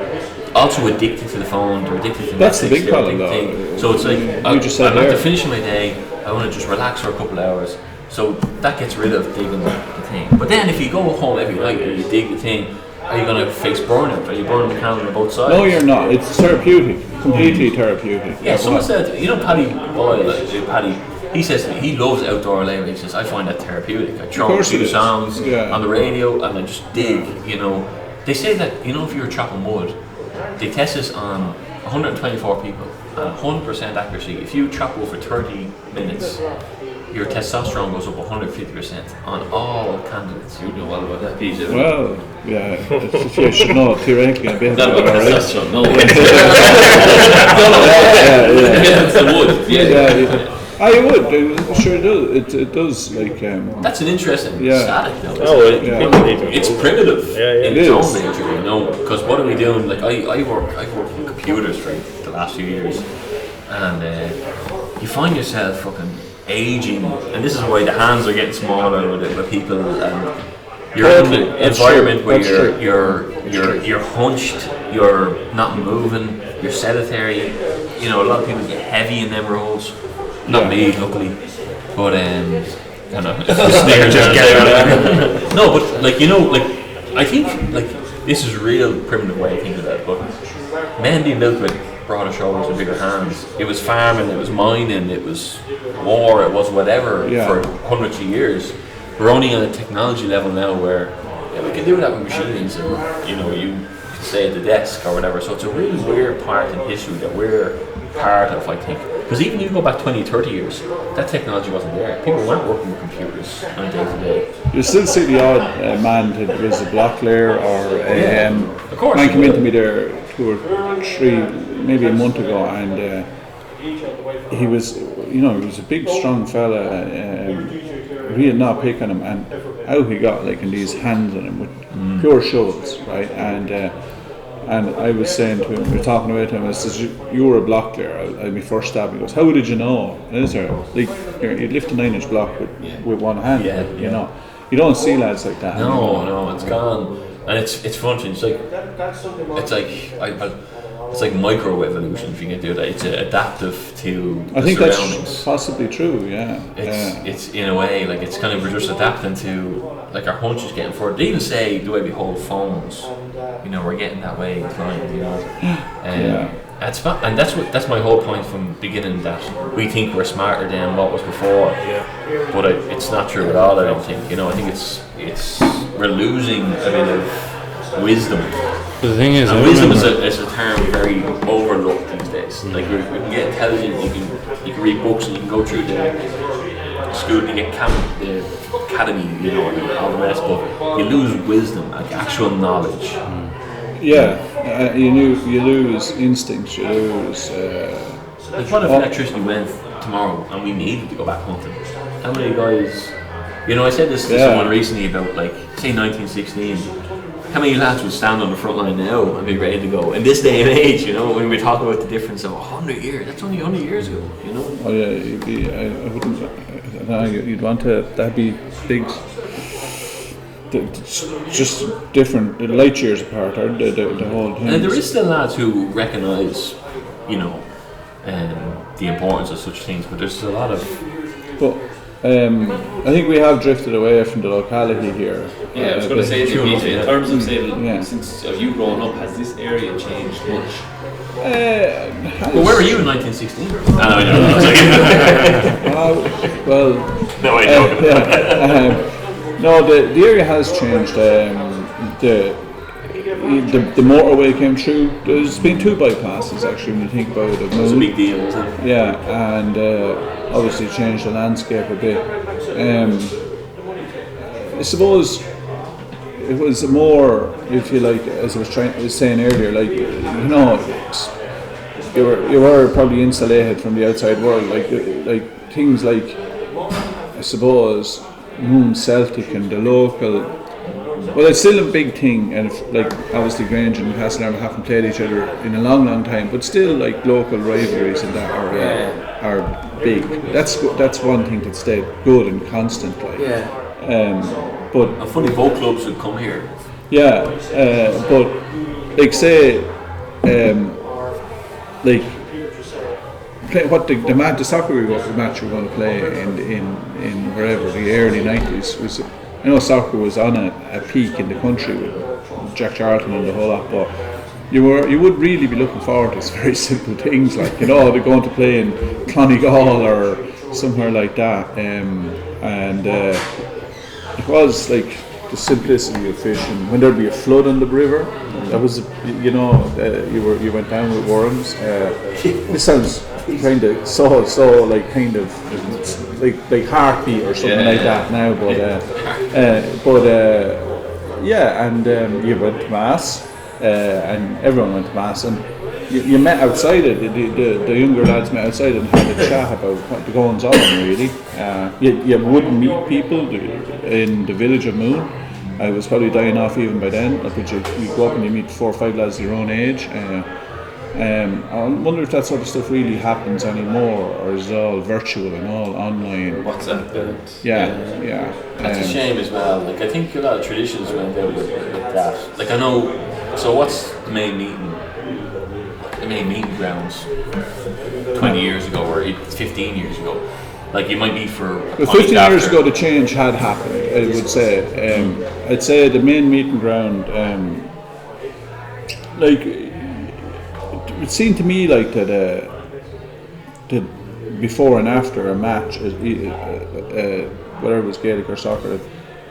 also addicted to the phone, they're addicted to that's Netflix, the big problem though. So it's like I'm after finishing my day, I want to just relax for a couple of hours, so that gets rid of digging the thing. But then if you go home every night and you dig the thing, are you going to face burnout? Are you burning the candle on both sides? No, you're not. It's therapeutic, completely therapeutic. Yeah, someone said, Paddy Doyle, Paddy, he says he loves outdoor labour. He says, I find that therapeutic. I throw a few songs on the radio and I just dig, They say that, if you're chopping wood, they test this on 124 people and 100% accuracy. If you chop wood for 30 minutes, your testosterone goes up 150% on all candidates. You know all about that, PJ. Well, you should know theoretically a bit about testosterone. No, it's the wood. I would. Sure does. It does. That's an interesting static, though. It's primitive in its own nature, Because what are we doing? Like I work with computers for the last few years, and you find yourself fucking aging, and this is why the hands are getting smaller with people, and you're in the environment where you're hunched, you're not moving, you're sedentary. A lot of people get heavy in them roles. Not me, luckily, but I don't know. No, but I think this is a real primitive way of thinking about it. But men being built with broader shoulders and bigger hands. It was farming, it was mining, it was war, it was whatever for hundreds of years. We're only on a technology level now where we can do that with machines, and you can stay at the desk or whatever. So it's a really weird part in history that we're part of, I think. Because even if you go back 20, 30 years, that technology wasn't there. People weren't working with computers on a day-to-day. You still see the odd man that was a block layer or a man came into me there 2 or 3, maybe a month ago, and he was, he was a big, strong fella. We had not pick on him, and how he got in these hands on him with pure shovels, right? And I was saying to him, we were talking about him, I said, you were a block layer. I my first stab, he goes, how did you know? And I said, you'd lift a 9-inch block with one hand, You don't see lads like that. No, it's gone. And it's fun. It's like it's like micro evolution if you can do that. It's adaptive to the I think surroundings. that's possibly true. Yeah. It's in a way like it's kind of we're just adapting to like our hunch is getting forward. They even say the way we hold phones, you know, we're getting that way inclined, you know. That's fun, and that's my whole point from the beginning, that we think we're smarter than what was before. But it's not true at all. I don't think. You know, I think it's we're losing a bit of wisdom. But the thing is, and wisdom is a term very overlooked these days. Like we can get intelligent, you can read books, and you can go through the school, you get the academy, you know, and all the rest. But you lose wisdom, like actual knowledge. You lose instincts. You lose. Like what if electricity went tomorrow and we needed to go back hunting? How many guys? You know, I said this to someone recently about, like, say 1916. How many lads would stand on the front line now and be ready to go in this day and age? You know, when we talk about the difference of 100 years, that's only 100 years ago. You know. Oh yeah, you'd be. I wouldn't. No, you'd want to. That'd be big. Just different, light years apart, or the whole thing. And there is still lads who recognise, you know, the importance of such things, but there's a lot of. But I think we have drifted away from the locality here. Yeah, I was going to say to you, in terms of since you growing up, has this area changed much? Well, where were you in 1916? Well, no, I don't. No, the area has changed. The motorway came through. There's been 2 bypasses actually when you think about it. It's a big deal, isn't it? Yeah, and obviously changed the landscape a bit. I suppose it was more, if you like, as I was saying earlier, like, you know, you were probably insulated from the outside world, like things like, I suppose, Moone Celtic and the local. Well, it's still a big thing, and like obviously Grange and Castlereagh haven't played each other in a long time, but still, like, local rivalries and that are big. That's one thing that stayed good and constant, like. But and funny, both clubs would come here. Yeah, but like say, like what the soccer match we're going to play in wherever the early 90s was. I know soccer was on a peak in the country with Jack Charlton and the whole lot, but you would really be looking forward to these very simple things, like, you know, they're going to play in Clonegall or somewhere like that, and it was like the simplicity of fishing. When there'd be a flood on the river, that was, you know, you went down with worms. This sounds kind of so like kind of like heartbeat or something like that now, but and you went to mass, and everyone went to mass, and you met outside it. The younger lads met outside and had a chat about what the goings on, really. You wouldn't meet people in the village of Moone. I was probably dying off even by then, but you go up and you meet 4 or 5 lads your own age. I wonder if that sort of stuff really happens anymore, or is it all virtual and all online? WhatsApp. Yeah. That's a shame as well. Like, I think a lot of traditions went out with that. Like, I know. So what's the main meeting grounds 20 years ago or 15 years ago? Like, you might meet for. Well, 15 years ago, the change had happened. I would say. I'd say the main meeting ground, like. It seemed to me like that before and after a match, whether it was Gaelic or soccer,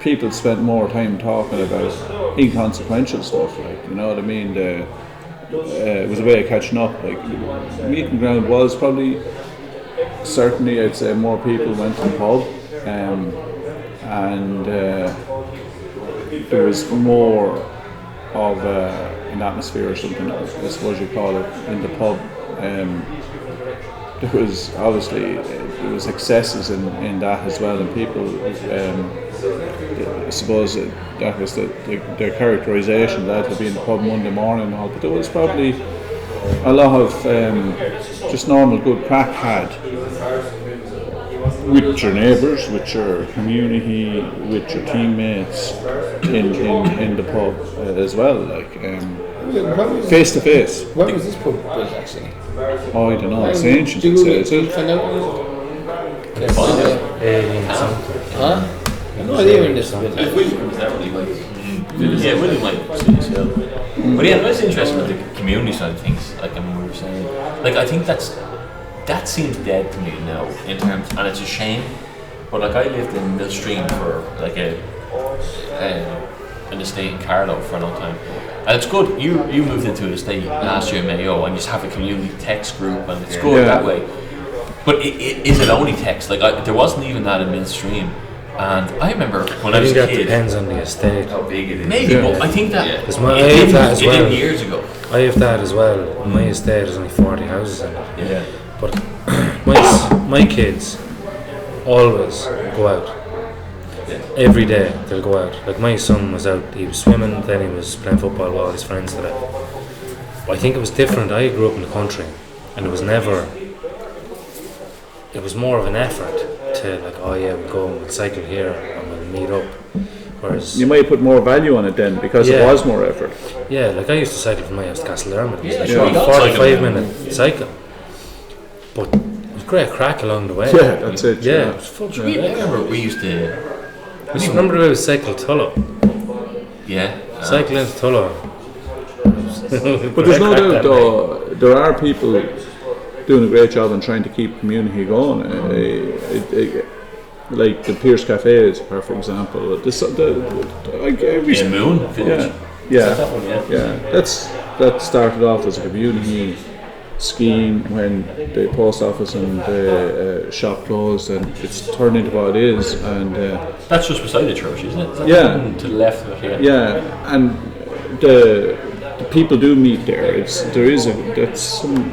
people spent more time talking about inconsequential stuff, like, you know what I mean. It was a way of catching up. Like, the meeting ground was probably, certainly I'd say more people went to the pub, and there was more of an atmosphere or something, I suppose you call it, in the pub. There was obviously there was excesses in that as well, and people, I suppose that was their characterisation that would be in the pub Monday morning and all, but there was probably a lot of just normal good crack had with your neighbours, with your community, with your teammates in the pub as well. Like, Face to face. When was this pub built actually? Oh, I don't know. It's ancient. Do I'd say, you is it? find out? Huh? No idea when this was built. William was that really like? Yeah, William might see this hill. But yeah, that's interesting with the community side of things. Like I mean, we were saying, like I think that seems dead to me now in terms, and it's a shame. But like I lived in Millstream for like an estate in Carlow for a long time, and it's good. You moved into an estate last year in Mayo, and you just have a community text group, and it's good that way. But is it only text? Like there wasn't even that in Millstream. And I remember when I was a kid. I think that depends on the estate. How big it is. Maybe, but I think that I have that as well. Years ago. I have that as well. My estate is only 40 houses in it. Yeah. But my kids always go out. Every day they'll go out. Like my son was out, he was swimming, then he was playing football with all his friends today. But I think it was different. I grew up in the country, and it was more of an effort to like, oh yeah, we'll go and we'll cycle here and we'll meet up. Whereas you might put more value on it then because it was more effort. Yeah, like I used to cycle from my house to Castlearmid. It was like a 45-minute cycle. But it was great crack along the way. Yeah, that's it. Yeah, it was full I remember we used to. I just remember we would cycle Tullow. Yeah. Cycle into Tullow. But there's no doubt though, there are people doing a great job in trying to keep community going. Like the Pierce Cafe is a perfect example. Moone Village. Yeah. That started off as a community scheme when the post office and the shop closed, and it's turned into what it is. And that's just beside the church, isn't it? Is that to the left of it. Yeah, and the people do meet there. That's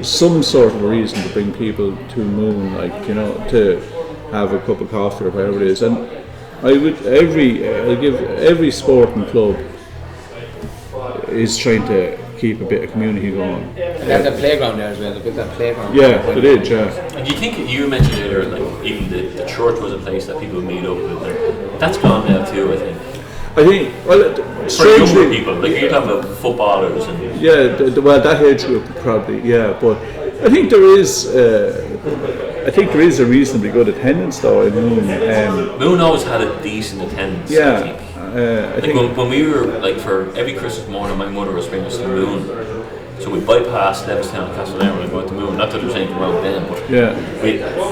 some sort of a reason to bring people to Moone, like to have a cup of coffee or whatever it is. And I'll give every sporting club is trying to keep a bit of community going. They have the playground there as well. They built that playground. Yeah, they did. Yeah. And do you think you mentioned earlier, like even the church was a place that people meet up with? Like, that's gone now too, I think. I think, for younger people, like you're talking about footballers and that age group probably, but I think there is a reasonably good attendance though in Moone. Moone always had a decent attendance. Yeah, I think when we were like for every Christmas morning, my mother was bringing us to Moone. So we bypassed Levistown and Castlearmid and go to Moone. Not that there was anything wrong then, but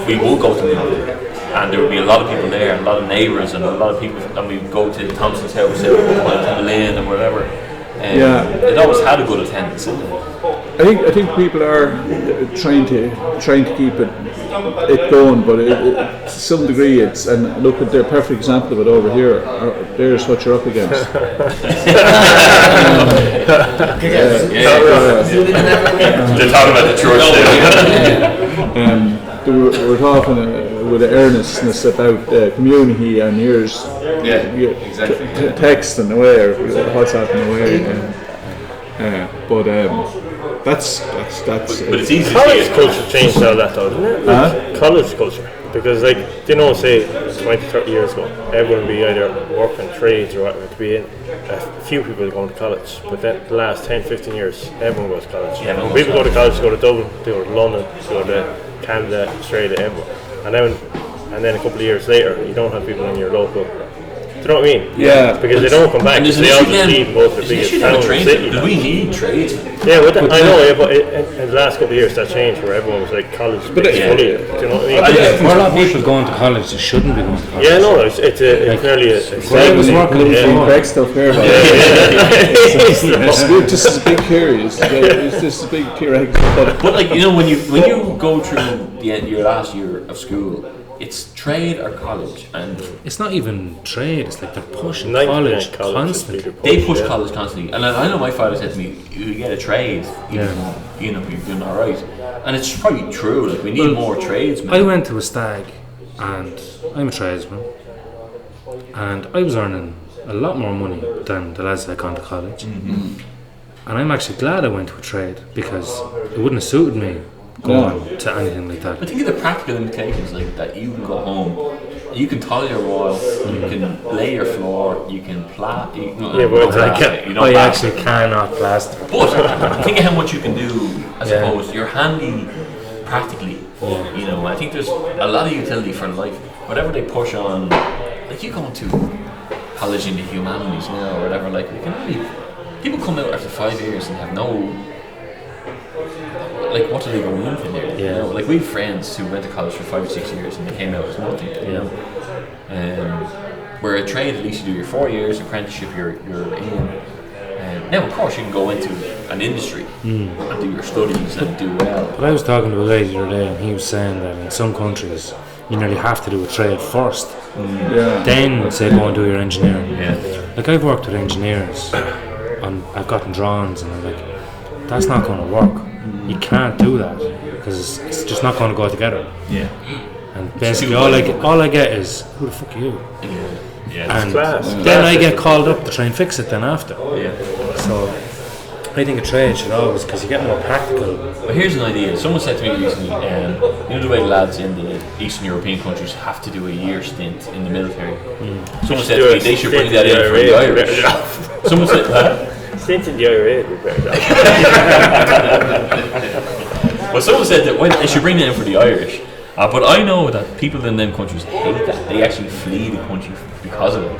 we would go to Moone. And there would be a lot of people there, and a lot of neighbours, and a lot of people. And we'd go to Thompson's house, and to the lane, and whatever. It always had a good attendance, isn't it? I think people are trying to keep it going, but to some degree, and look at the perfect example of it over here. There's what you're up against. They're talking about the church there. We're talking with an earnestness about community, and here's text and away, or what's happening away. But that's. But it's easy. College culture changed all that, though, didn't it? College culture, because say 20-30 years ago, everyone would be either working trades or whatever. To be in a few people going to college, but then the last 10-15 years, everyone goes to college. When people go to college, they go to Dublin, they go to London, they go to Canada, Australia, everywhere. And then a couple of years later, you don't have people in your local. Do you know what I mean? Yeah. Because they don't come back. They all just leave both the biggest towns and cities. Do we need trades? Yeah, I know. But in the last couple of years, that changed where everyone was like college. But do you know what I mean? For a lot of people going to college, they shouldn't be going to college. Yeah, no, it's nearly a. I was working in correct stuff here. This is a big curious. This is a big curious. But like when you go through your last year of school, it's trade or college, and it's not even trade. It's like they're pushing college constantly. They push college constantly, and I know my father said to me, "You get a trade, you're doing all right," and it's probably true. Like we need more tradesmen. I went to a stag, and I'm a tradesman, and I was earning a lot more money than the lads that had gone to college. Mm-hmm. And I'm actually glad I went to a trade because it wouldn't have suited me going to anything like that. But think of the practical implications, like that you can go home you can tile your wall, you can lay your floor, you can plaster. I actually cannot plaster. But think of how much you can do. I suppose you're handy practically. You know, I think there's a lot of utility for life. Whatever they push on, like you go to college in the humanities now or whatever. Like people come out after 5 years and have no. Like, what do they go into there? Yeah. You know? Like, we have friends who went to college for 5 or 6 years and they came out as nothing. You know? Where a trade, at least you do your 4 years apprenticeship, you're in. Now, of course, you can go into an industry and do your studies and do well. But I was talking to a guy the other day, and he was saying that in some countries you nearly have to do a trade first, then say go and do your engineering. Yeah. Like, I've worked with engineers, and I've gotten drawings, and I'm like, that's not going to work. You can't do that because it's just not going to go together. Yeah. And basically, all I get is, who the fuck are you? Yeah. And class. then I get called up to try and fix it then after. Yeah. So I think a trade should always, because you get more practical. But here's an idea. Someone said to me recently, you know the way the lads in the Eastern European countries have to do a year stint in the military? Someone said to me they should bring that in for the Irish. Someone said, Stint in the IRA would be better. well, someone said that they should bring that in for the Irish. But I know that people in them countries hate that. They actually flee the country because of it.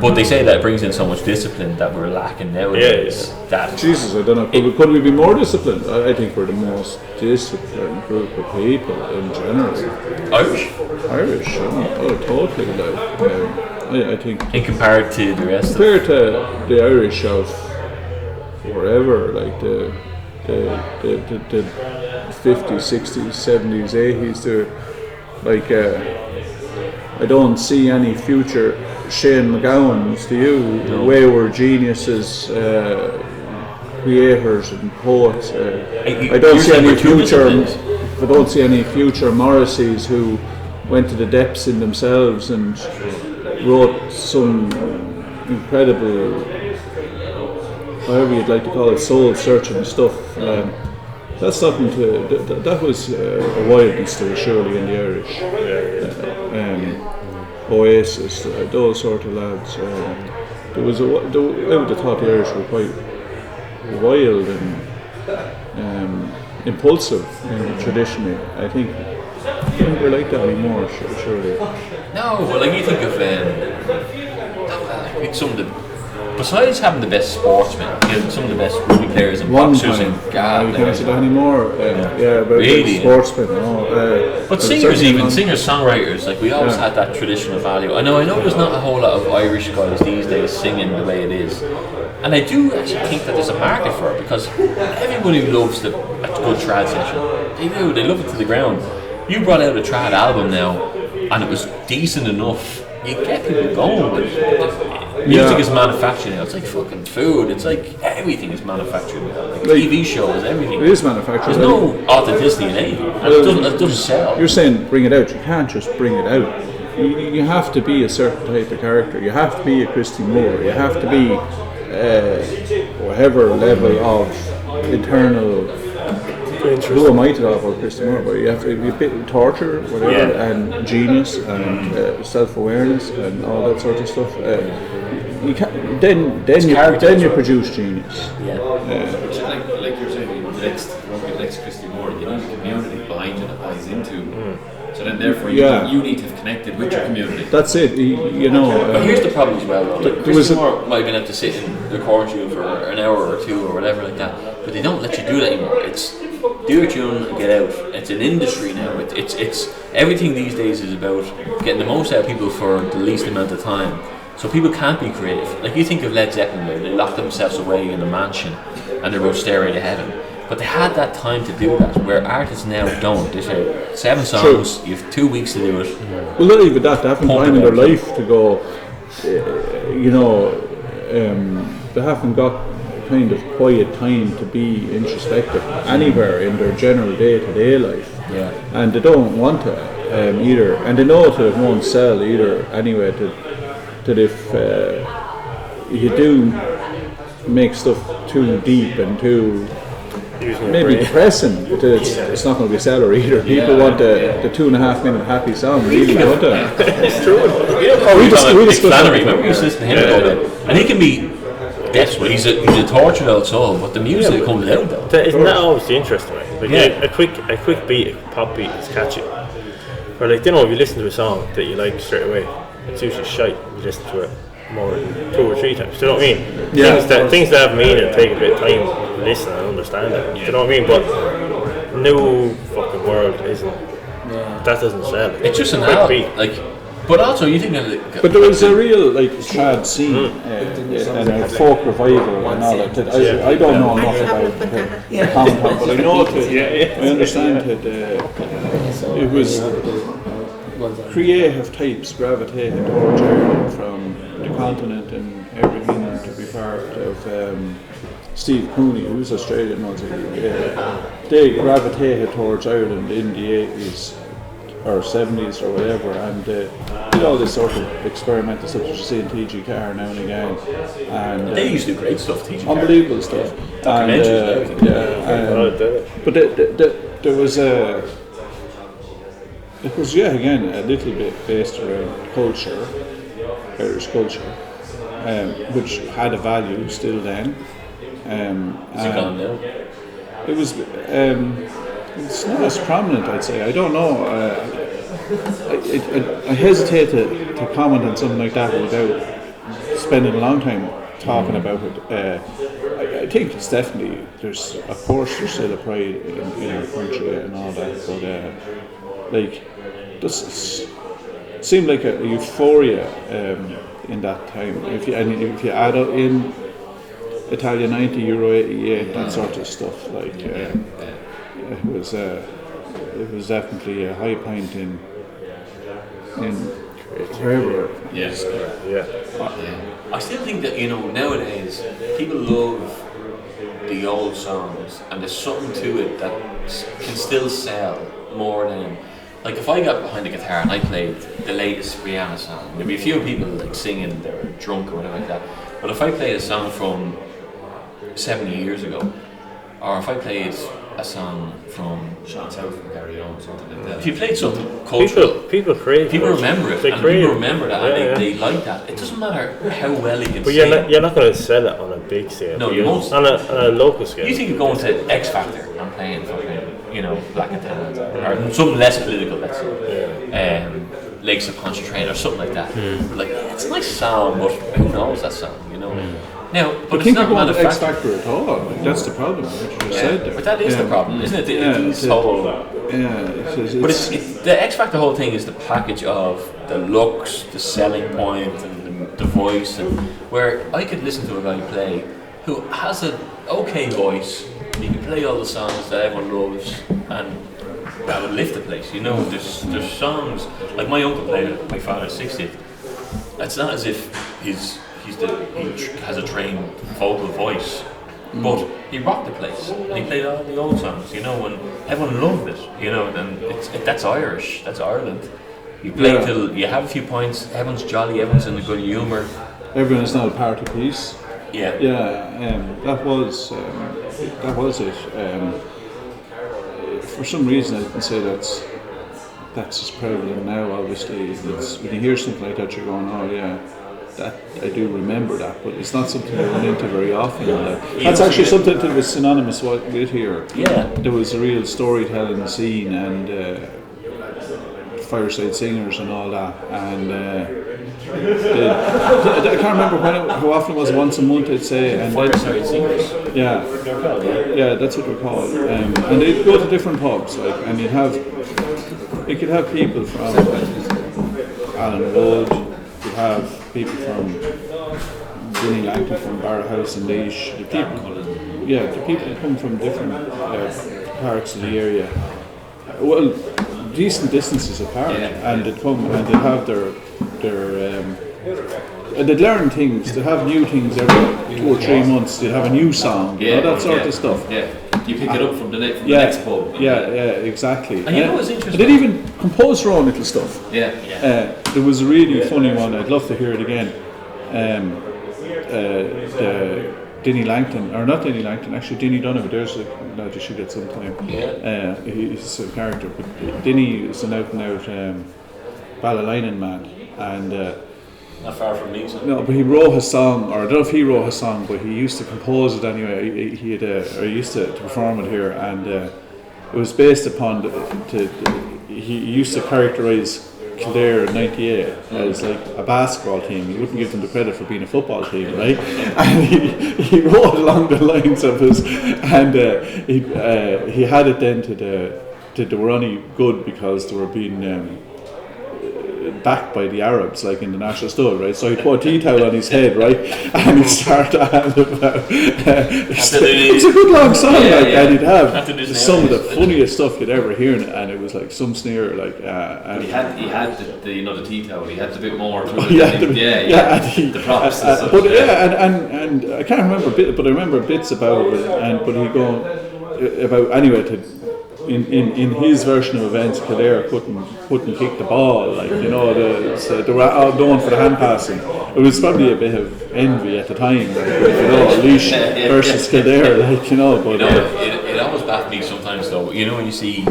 But they say that it brings in so much discipline that we're lacking nowadays. Yeah. That Jesus, I don't know. Could we be more disciplined? I think we're the most disciplined group of people in general. Irish, Totally. I think in compared to the rest. compared to the Irish of wherever, like the 50s, 60s, 70s, 80s, they're like I don't see any future Shane McGowan's, do you? Wayward geniuses, creators and poets. I don't see any future. I don't see any future Morrisseys who went to the depths in themselves and wrote some incredible, however you'd like to call it, soul-searching stuff. That's something that was a wildness to surely in the Irish. Oasis, those sort of lads. I would have thought the Irish were quite wild and impulsive traditionally. I think we're like that anymore, surely. No, well, like you think of like some of the. Besides having the best sportsmen, some of the best rugby players and boxers and you can't say that anymore. But really, sportsmen. But singers, songwriters, like we always had that traditional value. I know there's not a whole lot of Irish guys these days singing the way it is, and I do actually think that there's a market for it because everybody loves a good trad session. They love it to the ground. You brought out a trad album now, and it was decent enough. You get people going with it. Music is manufactured now. It's like fucking food. It's like everything is manufactured now. Like TV shows, everything. It is manufactured. There's no authenticity in anything. It doesn't sell. You're saying bring it out. You can't just bring it out. You have to be a certain type of character. You have to be a Christy Moore. You have to be whatever level of internal. Who am I to talk about Christy Moore? But you have to be a bit of torture, whatever, and genius and self-awareness and all that sort of stuff. You can then you produce genius. Like you're saying, next Christy Moore, you need a community behind you that buys into. So then, therefore, you need to have connected with your community. That's it. But here's the problem as well. Like, Christy Moore might have been able to sit in the quarantine for an hour or two or whatever like that, but they don't let you do that anymore. It's do your tune and get out. It's an industry now. It's everything these days is about getting the most out of people for the least amount of time. So people can't be creative. Like you think of Led Zeppelin, where they locked themselves away in a mansion and they wrote Stairway to Heaven. But they had that time to do that, where artists now don't. They say 7 songs, you have 2 weeks to do it. Well, not even that. They haven't time in their life to go. They haven't got kind of quiet time to be introspective anywhere in their general day-to-day life. Yeah. And they don't want to either, and they know that it won't sell either anyway. That if you do make stuff too deep and too using your maybe brain. depressing. But it's not going to be seller either. People want the 2.5 minute happy song, really, don't they? It's true. You know, Crowe, Flannery, remember we used to listen to him about that, and he can be desperate. He's a tortured old soul, but the music that comes out though. Isn't that always the interesting way? Like a quick beat, a pop beat is catchy. Or like, you know, if you listen to a song that you like straight away, it's usually shite. You listen to it more than 2 or 3 times. Do you know what I mean? Yeah. Things that have meaning take a bit of time to listen and understand it. Do you know what I mean? But new fucking world isn't. That doesn't sell. It's just an quick album, beat. like. But also, you think that. But there was a real like trad scene and a folk revival and all that. I don't know enough about the content, but I know that I understand that it was creative types gravitated towards Ireland from the continent and everything to be part of Steve Cooney, who's Australian, they gravitated towards Ireland in the 80s or 70s or whatever, and did all this sort of experimental stuff you see in TG Carr now and again, and They used to do great stuff, TG Carr. unbelievable stuff. Documentaries and everything. But there was it was again a little bit based around culture, Irish culture, which had a value still then. Is it gone now? It was. It's not as prominent, I'd say. I don't know. I hesitate to comment on something like that without spending a long time talking about it. I think it's definitely there's still a pride in our country and all that, but this seemed like a euphoria in that time. If you add up in Italia 90, Euro 88, that sort of stuff, it was definitely a high point in wherever. Yes. Yeah. I still think that, you know, nowadays people love the old songs, and there's something to it that can still sell more than. Like if I got behind the guitar and I played the latest Rihanna song, there'd be a few people like singing, they were drunk or whatever like that. But if I played a song from 70 years ago, or if I played a song from Shots Out from Gary Owen, something like that. If you played something cultural, people crave. people remember it, They and crave. people remember that, and they like that. It doesn't matter how well you can But sing. you're not going to sell it on a big scale. No, you won't. On a local scale. You think you're going to X Factor and playing fucking, you know, Black and Tan, or something less political, let's say, Lakes of Pontchartrain or something like that. Like, it's a nice song, but who knows that song, you know? Now, but I it's think not you're going to X manufactured. Factor at all. That's the problem, what you just said there. But that is the problem, isn't it? It's whole. But it's the X Factor whole thing is the package of the looks, the selling point, and the voice, and where I could listen to a guy play who has an okay voice. He can play all the songs that everyone loves, and that would lift the place. You know, there's songs like my uncle played at my father's 60th. It's not as if he has a trained vocal voice, but he rocked the place and he played all the old songs, you know, and everyone loved it, you know, and that's Irish, that's Ireland. You play till you have a few points, everyone's jolly, everyone's in a good humour. Everyone's not a party piece. Yeah. That was it. For some reason, I can say that's as prevalent now. Obviously, when you hear something like that, you're going, "Oh yeah, that I do remember that." But it's not something I run into very often. That's actually something that was synonymous with here. Yeah. There was a real storytelling scene and fireside singers and all that, and. I can't remember how often it was. Once a month, I'd say. And Fireside singers. Yeah, that's what they're called. And they'd go to different pubs, and you could have people from Alan Wood, you'd have people from Vinnie Langton from Barrowhouse and Laois. The people come from different parts of the area. Well, decent distances apart, and they'd come and they'd have their and they'd learn things. They'd have new things every 2 or 3 months. They'd have a new song, that sort of stuff. Yeah, you pick it up from the next pub. Yeah, exactly. And you know what's interesting? They'd even compose their own little stuff. Yeah. There was a really funny one. I'd love to hear it again. Denny Langton, or not Denny Langton, actually Denny Donovan, there's a lad you should get sometime. He's a character, but Denny is an out and out Ballylinen man, and Not far from me. So. no, but he wrote his song, or I don't know if he wrote his song, but he used to compose it anyway. He had, or he used to perform it here, and it was based upon he used to characterise Kildare in '98 as like a basketball team. He wouldn't give them the credit for being a football team, right? And he wrote along the lines of his, and he had it then to they were only good because they were being backed by the Arabs, like in the national stud, right? So he put a tea towel on his head, right? And he started about it's a good long song, and he'd have some of the funniest stuff you'd ever hear in it, and it was like some sneer, like. He had the tea towel. He had a bit more. To it. The props. But and I can't remember but I remember bits about it, but he going about anyway in his version of events, Kildare couldn't kick the ball, like so they were all going for the hand passing. It was probably a bit of envy at the time, like, Laois versus Kildare, like but it always baffles me sometimes though. When you see,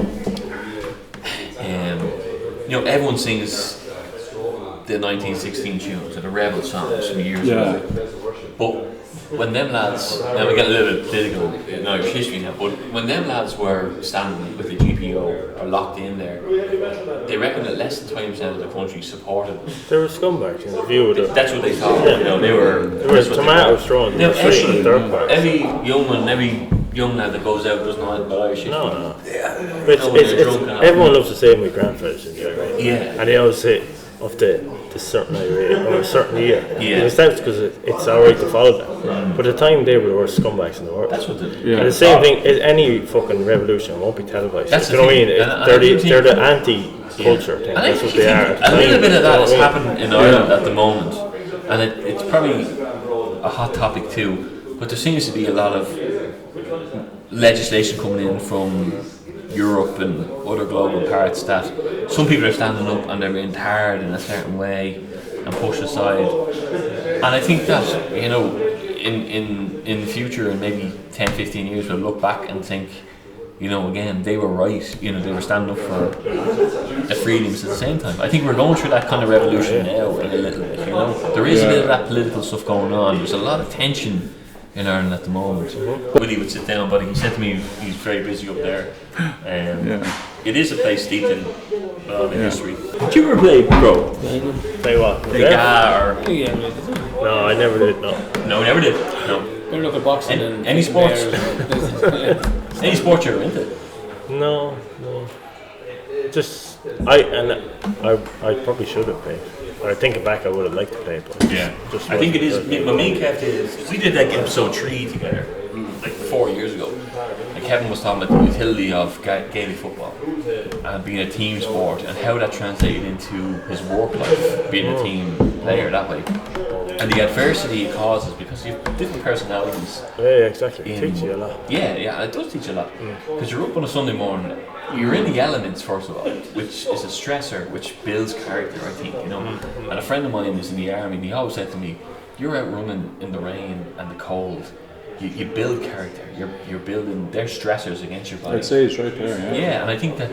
everyone sings the 1916 tunes or the Rebel songs from years ago, but when them lads, now we get a little bit political in Irish history now, but when them lads were standing with the GPO or locked in there, they reckon that less than 20% of the country supported them. They were scumbags in the view of the... That's what they thought, they were tomatoes thrown. Every young lad that goes out doesn't know about Irish history. No. Everyone loves to say my grandfather's in there, right? Yeah. And they always say, of the certain area or a certain year. Yeah. It's because it's alright to follow that. But at the time they were the worst scumbags in the world. That's what they do. Yeah. And the same thing, any fucking revolution won't be televised. That's you know what I mean? And They're the anti-culture thing. That's what they are. A little bit of that has happened in Ireland at the moment. And it's probably a hot topic too. But there seems to be a lot of legislation coming in from Europe and other global parts that some people are standing up and they're being tarred in a certain way and pushed aside. And I think that, in the future, in maybe 10-15 years, we'll look back and think, again, they were right. They were standing up for the freedoms at the same time. I think we're going through that kind of revolution now in a little bit, There is a bit of that political stuff going on. There's a lot of tension in Ireland at the moment. Willie would sit down, but he said to me he's very busy up there. It is a place steeped in history. Did you ever play Crowe? Play what? Play Ga or... No, I never did, no. No, never did. No. Don't look at boxing and any sports? Any sport you're into? No. Just I probably should have played. I think back, I would have liked to play, but I think it is. What me and Kev did, we did like episode 3 together, like 4 years ago. And Kevin was talking about the utility of Gaelic football and being a team sport and how that translated into his work life, being a team player that way. And the adversity it causes because you have different personalities. Yeah, exactly. It teaches you a lot. Yeah, it does teach you a lot. Because you're up on a Sunday morning, you're in the elements first of all, which is a stressor, which builds character, I think, And a friend of mine is in the army, and he always said to me, "You're out running in the rain and the cold. You build character. You're building their stressors against your body." I'd say it's right there. Yeah, and I think that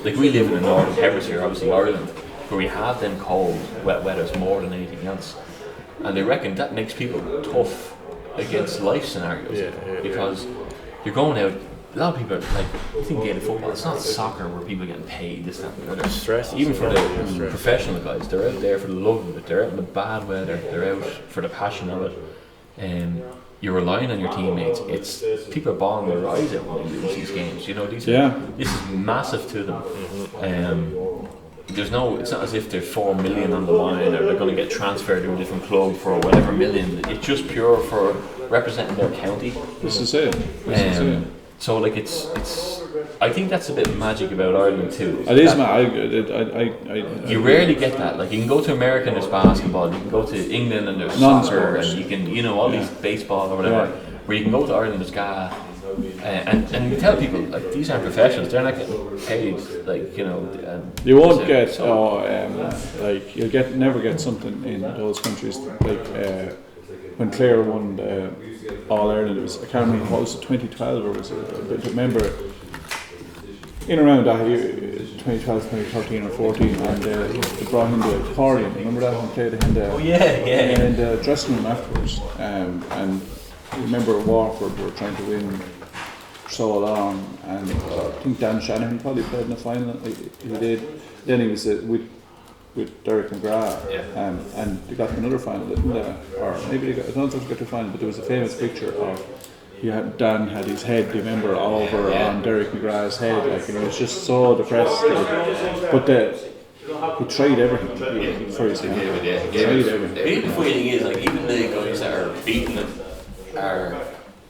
like we live in the northern hemisphere, obviously Ireland, where we have them cold, wet weathers more than anything else, and they reckon that makes people tough against life scenarios because you're going out. A lot of people you think Gaelic football, it's not soccer where people are getting paid, this, that, and the other. Stress. Even for the professional guys, they're out there for the love of it, they're out in the bad weather, they're out for the passion of it. You're relying on your teammates. It's people are bawling their eyes out when they lose these games. This is massive to them. It's not as if there's 4 million on the line or they're going to get transferred to a different club for whatever million. It's just pure for representing their county. This is it. So it's. I think that's a bit of magic about Ireland too. It is you rarely get that. Like you can go to America and there's basketball. You can go to England and there's soccer, and you can all these baseball or whatever. Where you can go to Ireland, there's Ga, and you tell people like these aren't professionals. They're not getting paid. You won't get you'll never get something in those countries like when Clare won All Ireland. It was, I can't remember what was it, 2012 or was it? But I remember in around that year, 2012, 2013 or 14, and they brought in the accordion. Remember that? And played in the in the dressing room afterwards. And I remember Waterford were trying to win for so long, and I think Dan Shanahan probably played in the final. He did. Then he was with Derek McGrath, and they got to another final, didn't they? Or maybe they got, I don't think they got to the final, but there was a famous picture of Dan had his head, do you remember, over on Derek McGrath's head, like, and he was just so depressed. But he tried everything for his game. He tried everything. The funny thing is, like, even the guys that are beating them are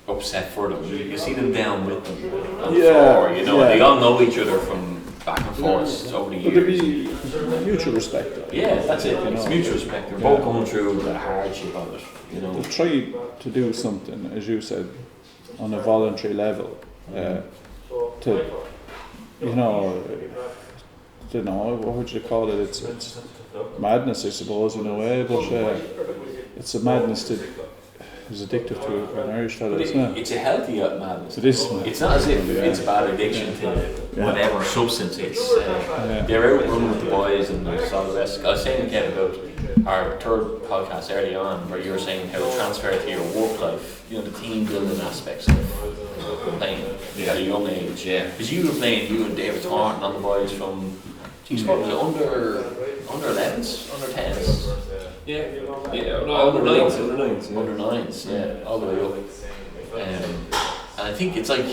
upset for them. You see them down with them on the floor, you know, they all know each other from back and forth over the years. But there'd be mutual respect, though. Yeah, that's it. It's mutual respect. They're both going through the hardship of it, you know. They've tried to do something, as you said, on a voluntary level, to, you know, I don't know, what would you call it? It's madness, I suppose, in a way, but it's a madness that is addictive to an Irish fellow, isn't it? It's a healthy madness. It is. It's not as if it's a bad addiction to whatever substance. It's they're out running with the boys and there's all the rest. I was saying again about our third podcast early on, where you were saying how it transferred to your work life. You know, the team building aspects of playing at a young age. Yeah, because you were playing, you and David Thornton on the boys from. Geez, what was it, under 11s, under 10s? Yeah, under 9s, yeah, all the way up. And I think it's like,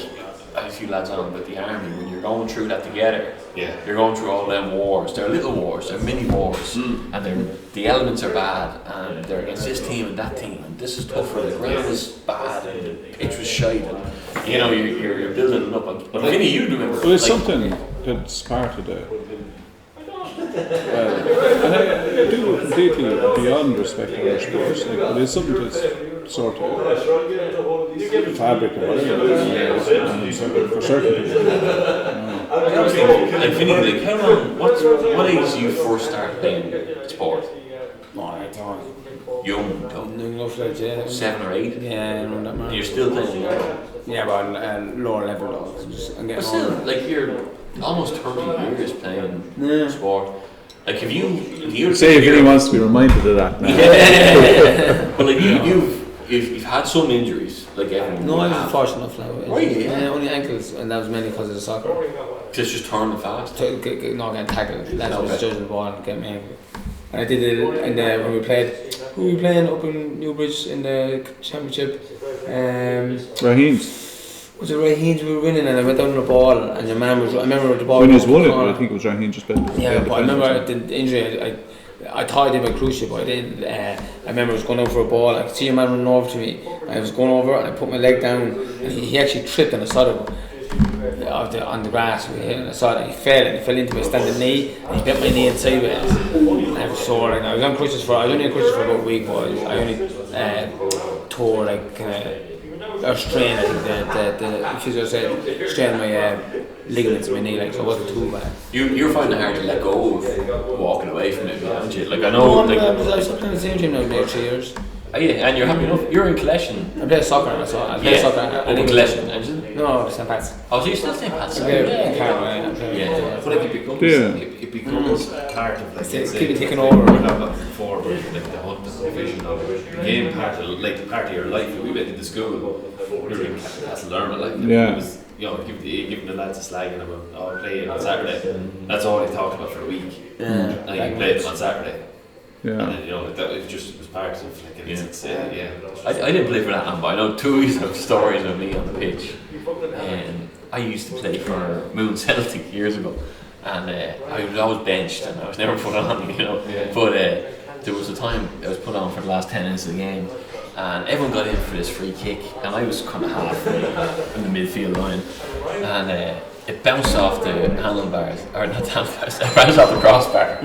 I have a few lads on about the army, when you're going through that together, you're going through all them wars. They're little wars, they're mini wars, and the elements are bad, and they're against this team and that team, and this is tougher, the ground is bad, and the pitch was shite, and you know, you're building it up. But Vinny, you remember. Well, it's something that's part of the. And I do completely beyond respect for Irish sports. Like, but it's something that's sort of fabric of whatever for certain people. Like Vinny, like how long? What age did you first start playing sport? I don't. Young, 7 or 8. Yeah, around that man. You're still playing. Yeah, but on lower level though. I'm getting But still, older. like you're almost 30 years playing sport. Like if you Say if anyone wants to be reminded of that now. Yeah. But like you've had some injuries, like everyone. No, I was fortunate enough now. Were you? Yeah, only ankles, and that was mainly because of the soccer. Just turning fast. Not getting tackled. That's what was judging the ball and getting me ankle. And I did it when we played. Who were we playing up in Newbridge in the championship? Raheem's. Was it Raheem's we were winning, and I went down on the ball, and your man was. I remember the ball. When he was won it, I think it was Raheem just played. Yeah, but I remember the injury. I thought I did my cruise ship, but I didn't. I remember I was going over for a ball. I could see a man running over to me. I was going over, and I put my leg down, and he actually tripped on the side on the grass. And I saw that he fell into my standing knee, and he bent my knee sideways. And I was sore. And I was on crutches I was only on crutches for about a week, but I only tore like. Or strain, I think the physio said, strain my ligaments in my knee, like, so it wasn't too bad. You're finding it hard to let go of walking away from it, aren't you? Like I know, I was playing the same gym now for 3 years. Oh yeah, and you're happy enough. You're in Collection. I play soccer, I play soccer. In Collection, isn't it? No, St. Pat's. Oh, so you're still St. Pat's? Yeah. But like it becomes part of like Keep it taking over. We're not looking forward, like the whole division of the game part of your life. We went into school, we were in Castle Dermot, like it was, you know, giving the lads a slagging about playing on Saturday. That's all they talked about for a week. And you played on Saturday. Yeah. And then, you know, it just was part of like I didn't play for that, but I know two of stories of me on the pitch. And I used to play for Moone Celtic years ago, and I was always benched and I was never put on, you know. But there was a time I was put on for the last 10 minutes of the game, and everyone got in for this free kick, and I was kind of halfway in the midfield line, and it bounced off the handlebars, or not the handlebars, it bounced off the crossbar.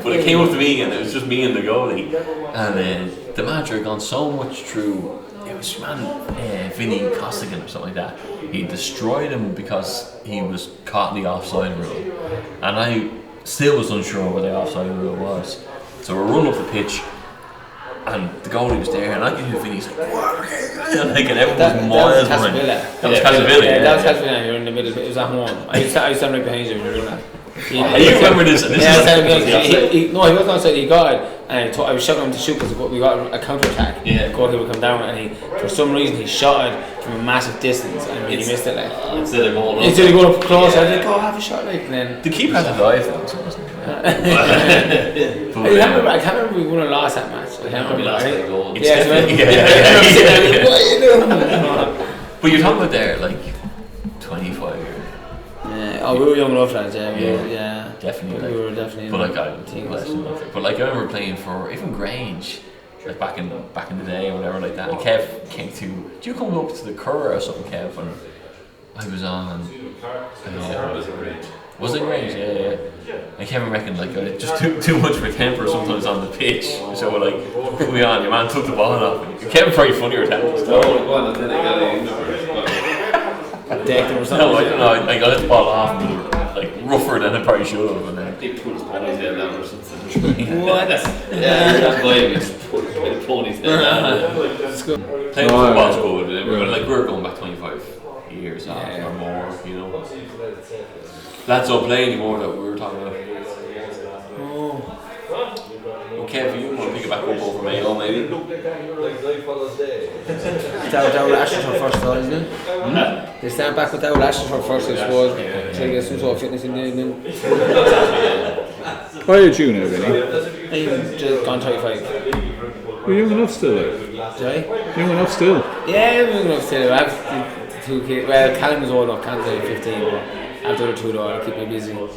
But it came up to me, and it was just me and the goalie, and the manager had gone so much through. It was Vinny Costigan or something like that. He destroyed him because he was caught in the offside rule, and I still was unsure what the offside rule was. So we're running up the pitch, and the goalie was there, and I could hear Vinny's like, and everyone was miles behind. That was Casabilla. Yeah, that was Casabilla. You're in the middle. It was at home. I used to stand right behind you when you were doing that. You remember this? And this is no, he wasn't outside. He got it, and I was shouting him to shoot because we got a counter attack. Yeah. The goalie would come down, and for some reason he shot it from a massive distance, and he missed it. Like instead of going up close, I was like, "Oh, have a shot!" Like, and then the keeper had to dive. I can't remember we won or lost that match. I can't remember. What are you doing? But you're talking about there, like 25 years. Yeah. Oh, we were young enough lads. Yeah. Definitely. We were definitely. But like but like I remember playing for even Grange, like back in the day or whatever like that. And Kev came to. Did you come up to the Crowe or something, Kev? And I was on. Was it Grange? Yeah. I can't reckon like I just took too much of a temper sometimes on the pitch. So like put me on. Your man took the ball off. Kev probably funnier temper stuff. No, I don't know. I got the ball off, like rougher than I probably should have, and then They put his ponytail down or something. What? Yeah, that boy just put his ponytail down. playing football's good, but like we're going back 25 years or more, you know. Lads don't play anymore that we were talking about. Kev, you want to pick it back up over Mayo, maybe? Dowling Ashton first, isn't it? They stand back with Dowling Ashton first, I suppose. Try to get some sort of fitness in there. Why are you now, Vinny? I'm just gone 25. You're young enough still, like. Sorry? Young enough still. Yeah, I'm young enough still. I have the 2 kids. Well, Callum is old enough, Callum's only 15, but I have the other 2 though, I'll keep me busy. But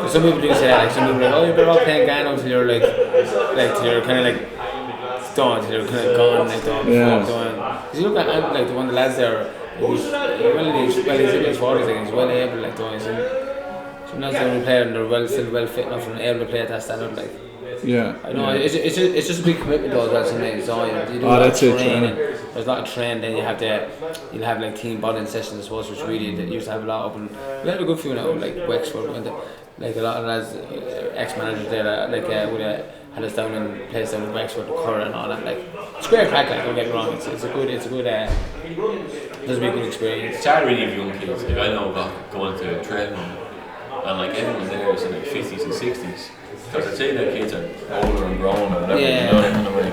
some people do say that, like some people are like, oh, you're better off playing Gano until you're till you're kind of like done, till you're kind of gone, like done, because you look at like the one of the lads there, he's in his 40s, like he's well able, like doing some lads don't play and they're still well fit enough and able to play at that standard, like. Yeah. I know, it's just a big commitment though as well sometimes, so you do that's it, training, there's a lot of training, then you'll have like team bonding sessions I suppose, which really they used to have a lot up, and we had a good few now, like Wexford, like a lot of lads, ex-managers there, like would have had us down and played us down in Wexford, Crowe and all that, like, it's great crack, like, don't get me wrong, it's a good, it's a be a good experience. It's hard really if young kids, like I know about going to a training and like everyone there is in their 50s and 60s. Because I'd say that kids are older and grown or whatever, you know, in a way.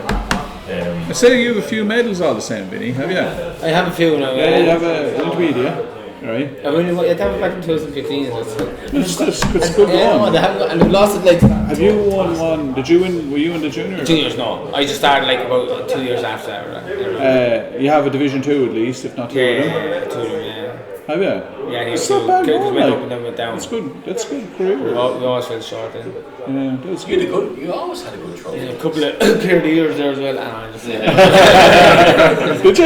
I say you have a few medals all the same, Vinny, have you? I have a few now. Yeah, you have an intermediate, right? I really that was back in 2015. It's good yeah, they haven't got, and they've lost it like. Have you won one? Did you win? Were you in the junior? Juniors, no. I just started like about 2 years after that. You have a Division 2 at least, if not 2 of them. Yeah, 2 of them, yeah. Have you? Yeah, it's not bad going, went up and then went down. That's good. That's good career. We always fell short then. Yeah, that's You good. You always had a good trophy. Yeah, a couple of clear the years there as well. And I just Did you?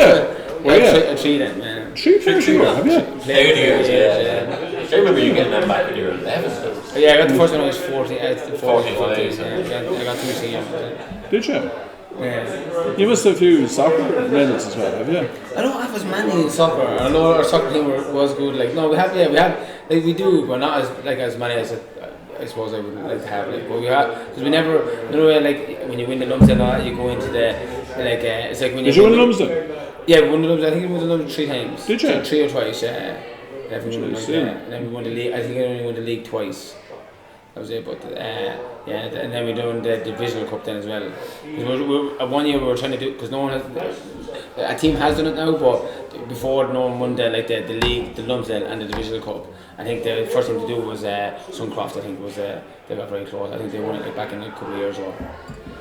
Well, yeah. 3 then, man. 3 for sure, have you? Clear the years, yeah. I remember you getting that back when you were 11. Yeah, I got the first one when I was 40. 45, I got 2 seniors. Did you? Yeah. You must have a few soccer medals as well, have you? I don't have as many in soccer. I know our soccer team was good. Like no, we have, like we do, but not as many as I suppose I would like to have. Like, but we have because we never, like when you win the Lumsden and all that, you go into the like it's like when you. Did you win Lumsden? Yeah, we won the Lumsden. I think we won the Lumsden 3 times. Did you? 3 or twice. Yeah. And then we won the league. I think I only won the league twice. That was it, but and then we done the divisional cup then as well. Because 1 year we were trying to do because no one has, a team has done it now, but before no one won the league, the Lumsden and the divisional cup. I think the first thing to do was Suncroft. I think was they got very close. I think they won it back in a couple of years ago.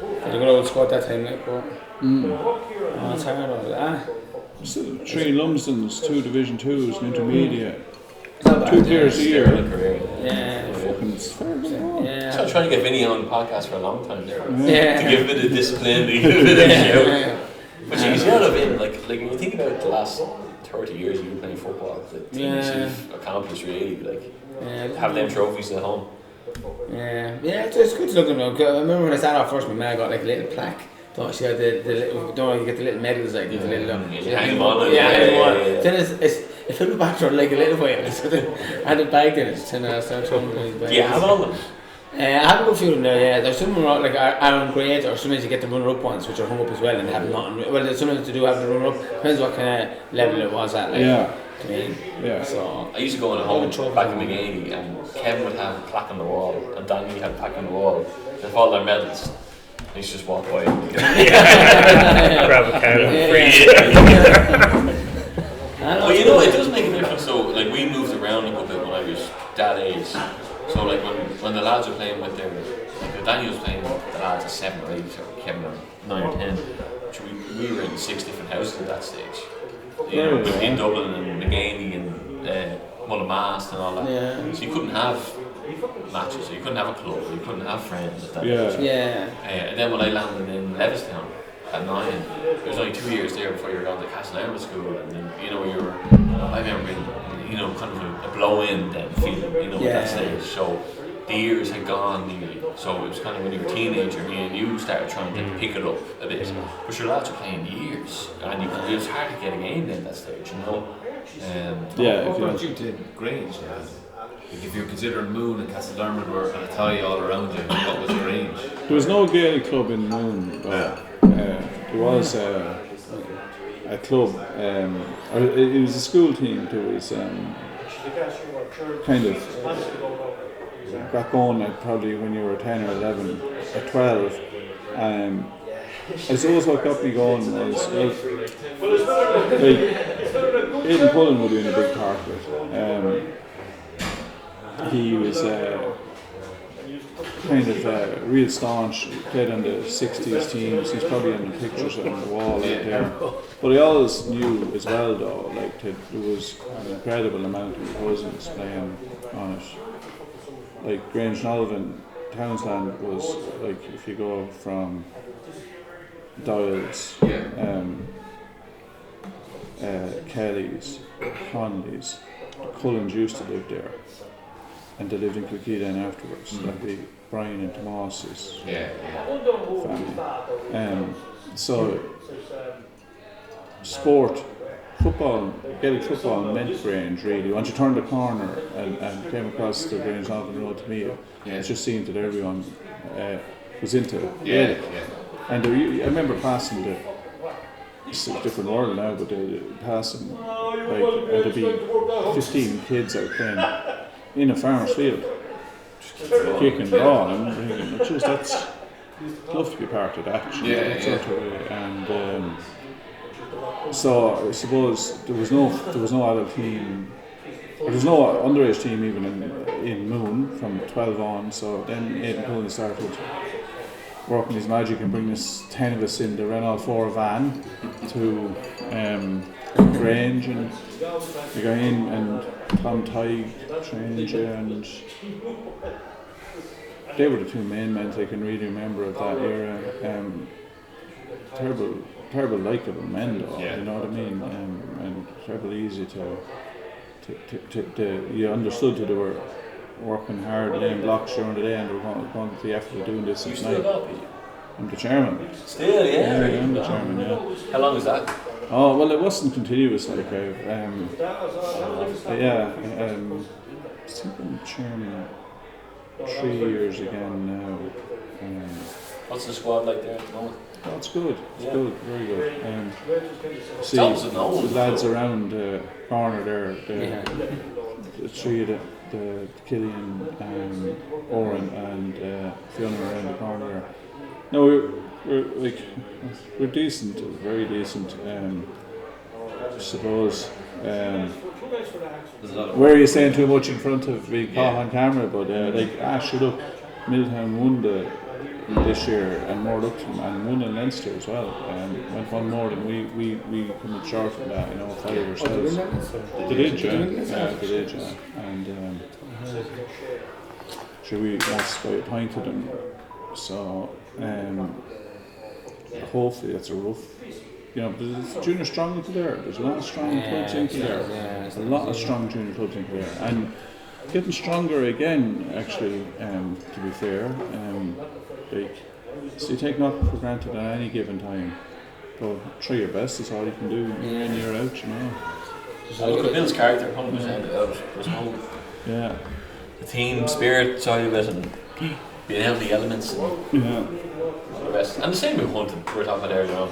They got a good squad that time, but it's hard. So 3 Lumsdens, 2 Division 2s, an intermediate. 2 players a year. Yeah. Fucking fair going. Yeah. So I'm trying to get Vinny on the podcast for a long time there. Yeah. To give a bit of discipline, to give a bit of shout. But geez, you know Vin, like when you think about the last 30 years you've been playing football, the things you've accomplished really, like have them trophies at home. Yeah, it's good to look at them. I remember when I started off first, my man got like a little plaque. Don't she had the little, don't you get the little medals like the little hang them on. Then it filled back for like a little while. So then I had it back then. It's 10 hours. Do you have all of them? I have a good feeling there, yeah. There's some like Aaron Great, or sometimes you get the runner-up ones, which are hung up as well and have nothing. Well, there's sometimes to do have the runner-up. Depends what kind of level it was at. Like, Yeah. I mean, Yeah. so I used to go on home back in McGahey, and Kevin would have a plaque on the wall, and Danny had a plaque on the wall. They'd all their medals. I used to just walk by and Grab a can. Well, you know, it does make a difference though. Like, we moved around a little bit when I was that age. So, like, when the lads were playing with their, like, Danny was playing with the lads at 7 or 8, or Kevin at 9 or 10. So we were in 6 different houses at that stage. You know, between Dublin and McGahey and Mullinmast and all that. Yeah. So you couldn't have matches, you couldn't have a club, you couldn't have friends at that Yeah. age. yeah. And then when I landed in Levistown at 9, it was only 2 years there before you were going to Castlearmouth school, and then, you know, I remember being, you know, kind of a blow-in then feeling, you know, at that stage. So the years had gone nearly, so it was kind of when you were a teenager, me and you started trying to pick it up a bit. But your lads were playing years, and it was hard to get a game then at that stage, you know. Yeah. What brought you to Grange? Like, if you're considering Moone and Castlearmouth were a tie all around you, what was Grange? There was no Gaelic club in Moone, but there was a club. It was a school team. There was kind of back on at probably when you were 10 or 11 or 12. I suppose what got me going was like Aidan Pullen would have been a big part of it. He was kind of real staunch, played on the 60s teams. He's probably on the pictures on the wall out there. But I always knew as well though, like there was an incredible amount of cousins playing on it. Like Grange Nolvan, Townsland was like, if you go from Doyle's, Kelly's, Conley's, Cullens used to live there, and they lived in Kilkee then afterwards. That'd be Brian and Tomas's family. So sport, football, Gaelic football meant Grange really. Once you turned the corner and came across the Grange Nolvan Road to me, it just seemed that everyone was into Gaelic. And I remember passing it's a different world now, but passing, like, there'd be 15 kids out playing in a farmer's field, kicking and brawling. And it's just, that's, I'd love to be part of that. Sort of way. And so I suppose there was no adult team, or there was no underage team even in Moone from 12 on. So then Aidan Pullen started working his magic and bringing us 10 of us in the Renault 4 van to Grange, and we got in, and Tom Tighe trained you, and they were the two main men I can really remember of that era. Terrible likeable men though, you know what I mean, and terrible easy to you understood that they were working hard, laying blocks during the day, and they were going to the effort of doing this at night. I'm the chairman. Still, yeah. I'm the chairman, yeah. How long is that? Oh, well, it wasn't continuous, like, I think I'm chairman 3 years again now. What's the squad like there at the moment? Oh, it's good, good, very good. See, Thomas is an old the lads around the corner there, the three of the Killian, Oren and Fiona around the corner there. No, we're decent, very decent. I suppose. Where are you saying too much in front of being caught on camera? But sure, look, Middletown won this year, and more looked to them, and won in Leinster as well. Went one more than we come up short from that, 5 ourselves. They did, yeah. And sure, we lost by a pint to them. So hopefully that's a rough. There's junior strong in Kildare. There's a lot of strong clubs in Kildare. There's a lot of strong junior clubs in Kildare, and getting stronger again. Actually, to be fair, so you take nothing for granted at any given time. But try your best. Is all you can do year in, year out. Look at Bill's character, 100%. There's no the team spirit side of it, and being out in the elements and Yeah. the rest. And the same with hunting, we were talking about earlier on.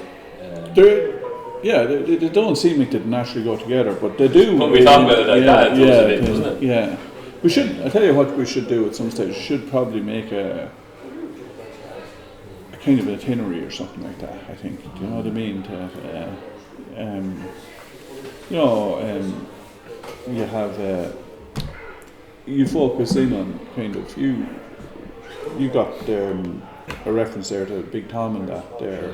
They don't seem like they naturally go together, but they do. When we talk about it like that, it does a bit, doesn't it? Yeah. We should. I tell you what, we should do at some stage. We should probably make a kind of itinerary or something like that. I think. Do you know what I mean? You have you focus in on kind of you got a reference there to Big Tom and that there.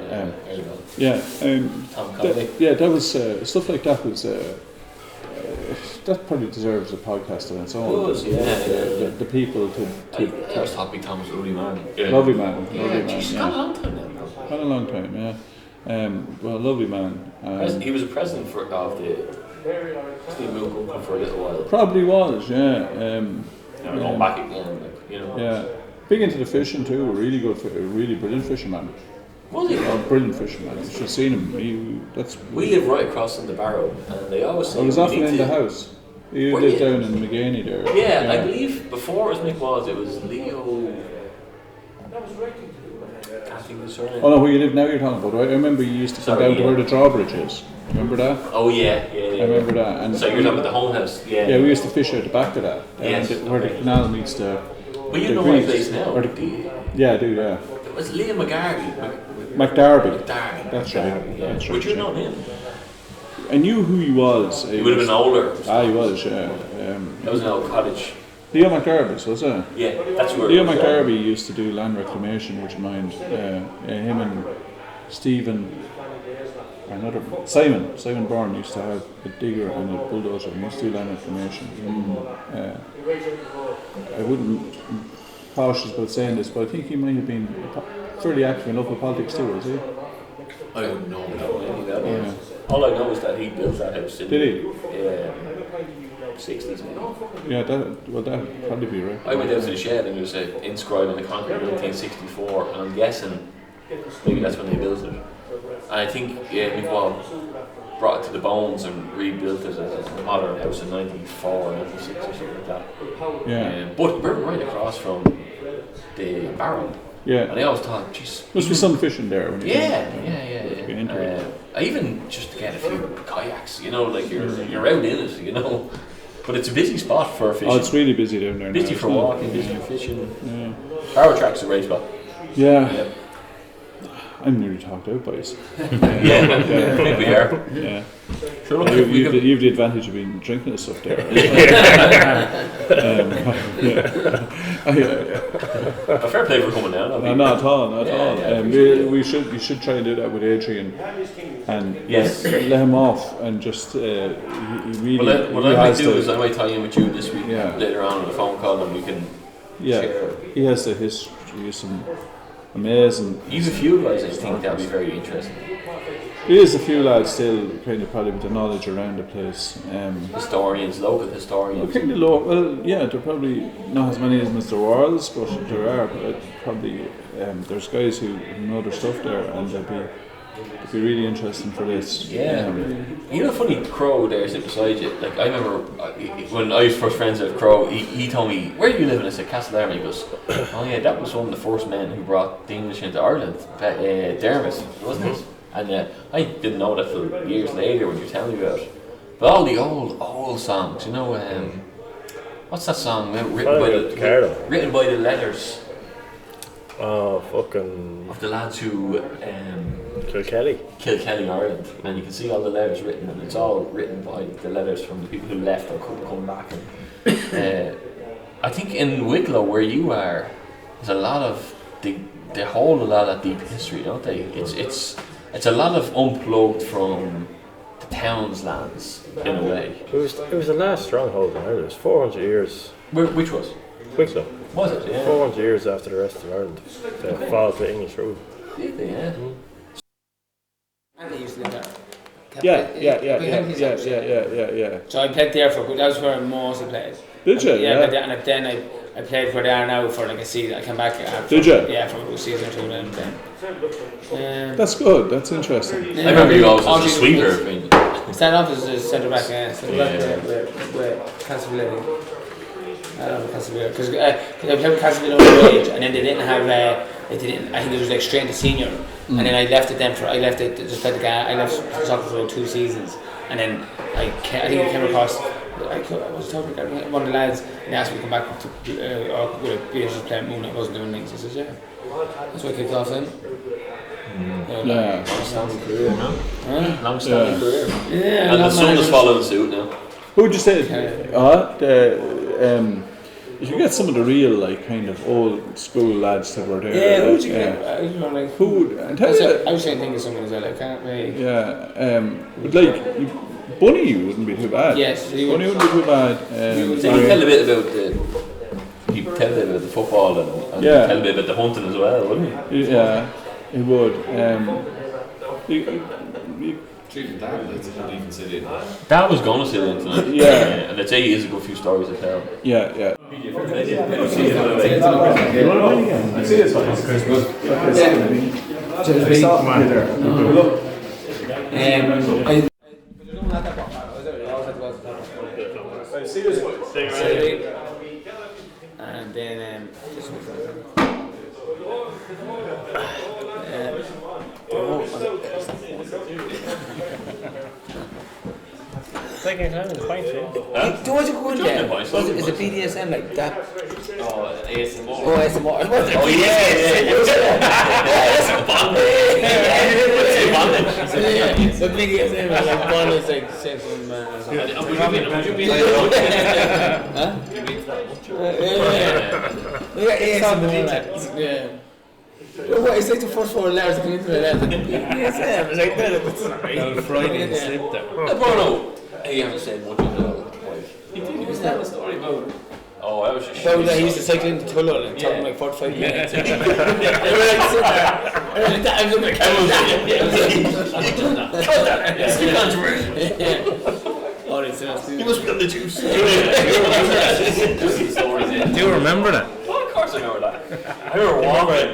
Tom Connolly. That was stuff like that was. That probably deserves a podcast on its own. The people to I was thought Big Tom was a lovely man. lovely man. He's got a long time now. Had a long time, yeah. Well, lovely man. He was a president of the Steve Moone Company for a little while. Probably was, yeah. Going back again, Yeah. Big into the fishing too. Really good, really brilliant fisherman. Was he? Brilliant fisherman. You should have seen him. We live right across from the Barrow, and they always say I was often in the house. You lived down in McGaney there. Yeah, I believe before it was Mick Walls, it was Leo. Can't think of the surname. Oh no, where you live now you're talking about. I remember you used to come down to where the drawbridge is. Remember that? Oh yeah. I remember that. And so you're talking about the home house? Yeah. Yeah, we used to fish out the back of that. Where the canal meets the. Well, you know my place now. Yeah, I do. Yeah. It was Liam McGarvey. McDarby. That's right. Yeah. That's right. Would you know him? I knew who he was. He would have been older. He was, yeah. That was an old cottage. Leo McDarby, was it? Yeah, that's where. Leo McDarby used to do land reclamation, would you mind? Him and Stephen, Simon Byrne used to have a digger and a bulldozer and used to do land reclamation. I wouldn't cautious about saying this, but I think he might have been fairly active in local politics too, was he? I don't know any of that. Yeah. All I know is that he built that house in the 60s maybe. Yeah, that probably be right. I went down to the shed and there was inscribed on the concrete 1964, and I'm guessing maybe that's when they built it. And I think Mick Wall brought it to the bones and rebuilt it as a modern house in 94, 96 or something like that. Yeah. But we're right across from the Barrow. Yeah. And I always thought, geez. Must be some fishing there. When Yeah. I even just to get a few kayaks, like you're out in it, But it's a busy spot for fishing. Oh, it's really busy down there. Busy for walking, busy for fishing. Yeah. Barrow Track's a great spot. Yeah. I'm nearly talked out, boys. I think we are. Yeah. Sure, you have the advantage of being drinking this stuff there. A fair play for coming down. Not at all. You should try and do that with Adrian, and let him off, and just he really. What I might do is I might tie in with you this week later on a phone call, and we can. Share. He has the history, some amazing. He's a few guys I think that'd be very interesting. There is a few lads still kind of probably with the knowledge around the place. Local historians. Kind of they're probably not as many as Mr. Warles, but there are. But probably there's guys who know their stuff there, and they'd be really interesting for this. Yeah. Funny Crowe there sitting beside you. Like I remember when I was first friends with Crowe, he told me, "Where do you live?" And I said, "Kildare." He goes, "Oh yeah, that was one of the first men who brought the English into Ireland, Dermot, wasn't it?" And I didn't know that till years later when you tell me about it. But all the old songs, what's that song written by the letters? Oh, fucking. Of the lads who. Kilkelly, Ireland. And you can see all the letters written, and it's all written by the letters from the people who left or couldn't come back. And, I think in Wicklow, where you are, there's a lot of. They hold a lot of deep history, don't they? It's a lot of unplugged from the town's lands, in a way. It was the last stronghold in Ireland. It was 400 years. Which was? Wicklow. Was it? Yeah. 400 years after the rest of Ireland. The fall to English rule. Did they? Yeah. And they used to live there. Yeah. So I played there that was where I mostly played. Did you? Yeah. And then I played where they are now for like a season. I came back. Did you? Yeah, for a season or two then. That's good. That's interesting. I remember you always as a sweeper. Stand up as a centre back, with Castle Living. Castleville because they played Castleville underage, and then they didn't have. They didn't. I think it was like straight to senior, and then I left it then for. I left it just like the guy. I left soccer for about 2 seasons, and then I think I came across. I was talking to one of the lads, and he asked me to come back to be just playing Moone. I wasn't doing things. I said, yeah. That's why I kicked off then. Long-standing career, no? Long-standing career. Yeah, And the son is following suit now. Who would you say? You should get some of the real, like, kind of old school lads that were there. Yeah, who would you get? get? You know, like, Who would? And I was trying to think of someone as well. I can't really. Yeah, but like Bunny wouldn't be too bad. Yes, Bunny wouldn't be too bad. So you tell a bit about the. You tell a bit about the football and tell a bit about the hunting as well, wouldn't you? Yeah, he would. Treating that like it's not even silly. Dad was going to sit in tonight. Yeah. And I'd say he has a good few stories to tell. Yeah. I See you soon. And then Taking time in the pint, yeah. do what you go in there? Is Is it BDSM like that? Oh, ASMR. Oh, ASMR. Oh, yeah. The BDSM is like one is like sex and man. Would you be Huh? Yeah, yeah. What is like the first 4 letters that come into it? BDSM. It's like that. Friday and slip there. Bruno, he hasn't said much of it. He was telling a story about. Oh, I was just. So he used to cycle into Tullogh and talk like 45 minutes. I was looking at You must be on the juice. Do you remember that? Oh, of course I remember that. I remember walking.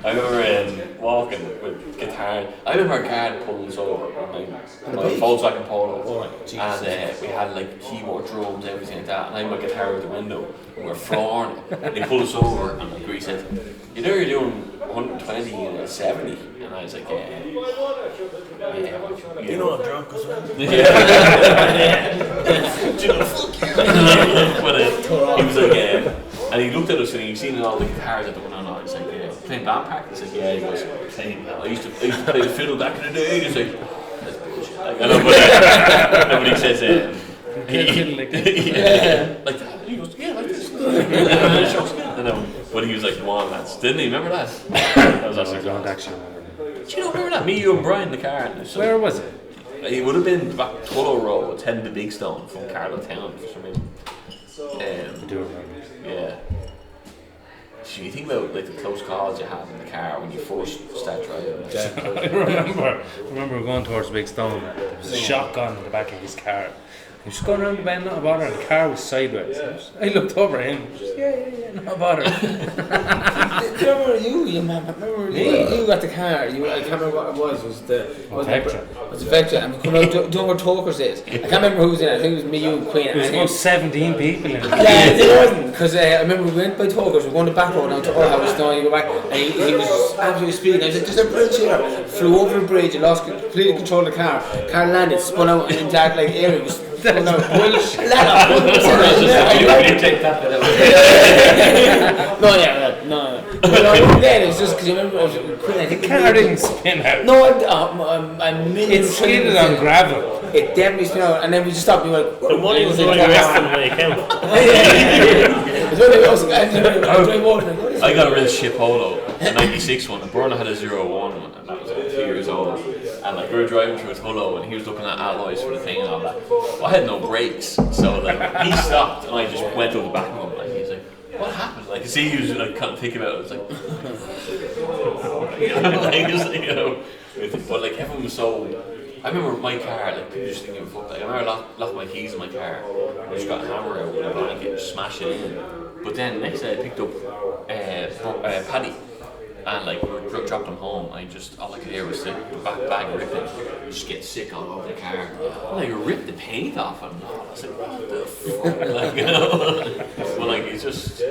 I remember walking with guitar. I remember a car pulling us over, my Volkswagen Polo, and we had like keyboard drums, everything like that. And I had my guitar out the window, and we were flooring it. And they pulled us over, and like Grease said, "You know you're doing 120 and 70," and I was like, "Yeah." You know I'm drunk as well. Yeah. Do you know, fuck you. But he was like, and he looked at us and he'd seen all the guitars that were going on. He's like, playing band practice. Like, yeah, he goes, playing. I used to play the fiddle back in the day. He's like, that's bullshit. Like, I know, but he says, like that. He goes, yeah, like this. But he was like, come on, lads. Didn't he? Remember that? That was actually I don't actually remember. Do you not remember that? Me, you, and Brian in the car. Where was it? It would have been back Tullow Road, 10 the Big Stone from Carlow Town for some reason. I do remember. Yeah. So you think about like the close calls you had in the car when you first start driving. I remember going towards Big Stone. There was a shotgun in the back of his car. He was going around the bend, not a bother, and the car was sideways. I looked over at him. Yeah, not a bother. Remember you got the car. I can't remember what it was. Was the Vectra. It was a Vectra, and we come out doing what Talkers is. I can't remember who was in it. I think it was me, you, and Queen. There was about 17 people in it. Yeah, there wasn't, because I remember we went by Talkers. We were going the back road down to our house. Now you go back, and he was absolutely speeding. I was like, "There's a bridge here." Flew over the bridge and lost completely control of the car. Car landed, spun out in that like area. No, bullshit. No, yeah, it was just because you remember I was Queen. I think The car didn't spin out. No, It skidded on gravel. It definitely spun out, and then we just stopped. We were like, The money was going rest in my account. I got a real shit polo, a 96 one, and Byrne had a 01 one, and that was like 2 years old. And like we were driving through Tullow, and he was looking at alloys for the thing and all that. Well, I had no brakes, so like he stopped, and I just went over the back of him. Like he's like, "What happened?" Like, see, he was like kind of thinking about it. It's like, but like everyone was so. I remember my car, like people just thinking, "Fuck!" Like I remember I locked my keys in my car. I just got a hammer out with a blanket, just smashed it in. But then the next day I picked up Paddy. And like we dropped him home, I just all I could hear was the back bag ripping. Just get sick all over the car. And like ripped the paint off him. I was like, what the fuck? Like, you know. But like it's just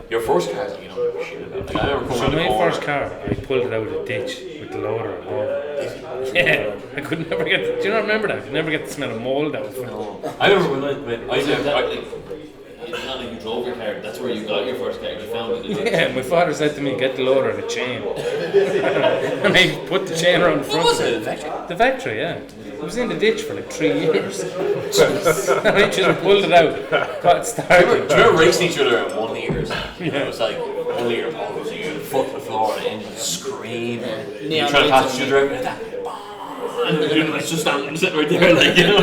your first car, like, you know, shit about. Like I remember coming So around the my corner. first car, I pulled it out of the ditch with the loader above. Yeah, I could never get. Do you not remember that? I could never get the smell of mold out of it. No. I remember when I It's never. not like you drove your car, that's where you got your first car, you found it. Yeah, my father said to me, get the loader and a chain. And I put the chain around the front. What was of it? Factory? The factory, yeah. It was in the ditch for like 3 years. And I just pulled it out, got it started. Do you remember racing each other at 1 litres? Yeah. It was like 1 litre balls, you had foot to the floor and the engine screaming. You're trying to pass each other out like that. And it's just sitting right there, like, you know.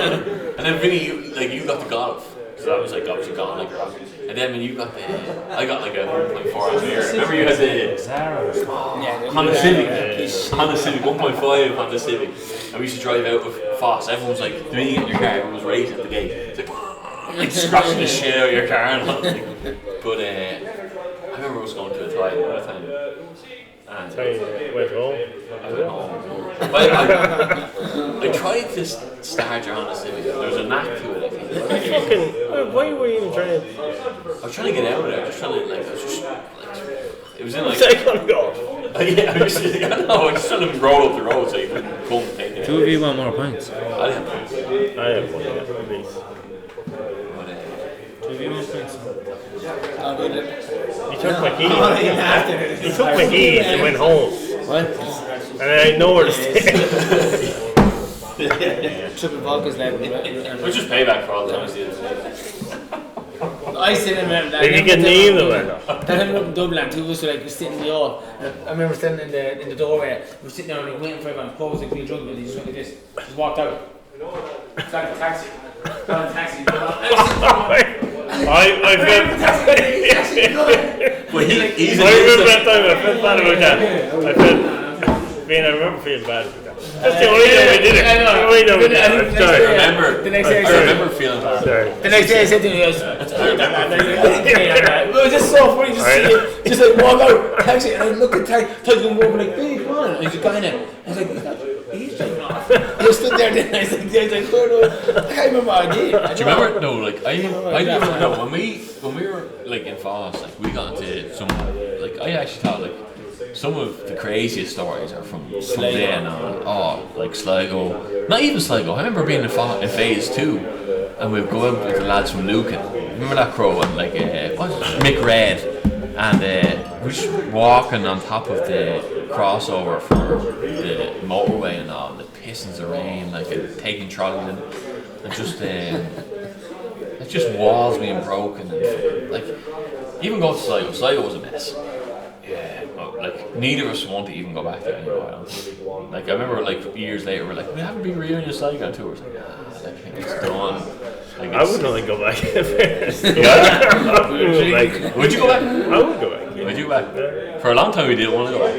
And then Vinny, you got the golf. So that was like obviously gone like rock. And then when you got I got like a 1.4 engineer. Remember you had the Honda Civic, 1.5 Honda Civic. And we used to drive out with Foss. Everyone was like, the minute you get in your car, everyone was racing at the gate. It's like scratching the shit out of your car. And but I remember I was going to a tie at a time. And So you went home. I went home. I tried to start your Honda Civic. There's a knack to it, I think. Fucking, why were you even trying? I was trying to get out of there. I was just trying to like. It was in like. Take on golf. Yeah, I was just trying to roll up the road so you couldn't come and take it. Two of you want more points. I didn't have points. I have one, yeah, at least. But, Two of you want points. He took my keys. He took my keys and went home. What? And I had nowhere to stay. Triple vodka's level. it was just payback for all the times. I still remember that. Did you get name them or not? That happened up in Dublin. Two of us were like sitting in the yard. I remember standing in the doorway. We were sitting there and like, waiting for everyone. Crowe was like being drunk, and he just went like this. Just walked out. It's like a taxi. Got a taxi. I felt. Well, he's I remember that time I felt bad about that. I remember feeling bad about that. That's the only time I did it. The only time I did it. I'm sorry. I remember feeling bad. Sorry. The next day I said to him, he goes, it was just so funny to see him just like walk out, taxi, and I look at taxi him over like, hey, come on. And he's like, going in. I was like, he's driving off. He just stood there, then I was like, I can't remember what I did. Do you remember? No, like I remember when we were like in Foss, like we got into some like I actually thought like some of the craziest stories are from then on. Oh, like Sligo, not even Sligo. I remember being in phase 2, and we'd go out with the lads from Lucan. Remember that Crowe and like Mick Red, and we were just walking on top of the crossover for the motorway and all, the pissing the rain, like taking trolleys and just it's just walls being broken and like even going to Sligo was a mess. Yeah, like neither of us want to even go back there anymore. I don't think. Like I remember like years later we're like, we haven't been reunion Sligo on tour. It's like, like it's done. Like, I wouldn't like go back. Would you go back? I would go back. Would you go back? For a long time we didn't want to go back.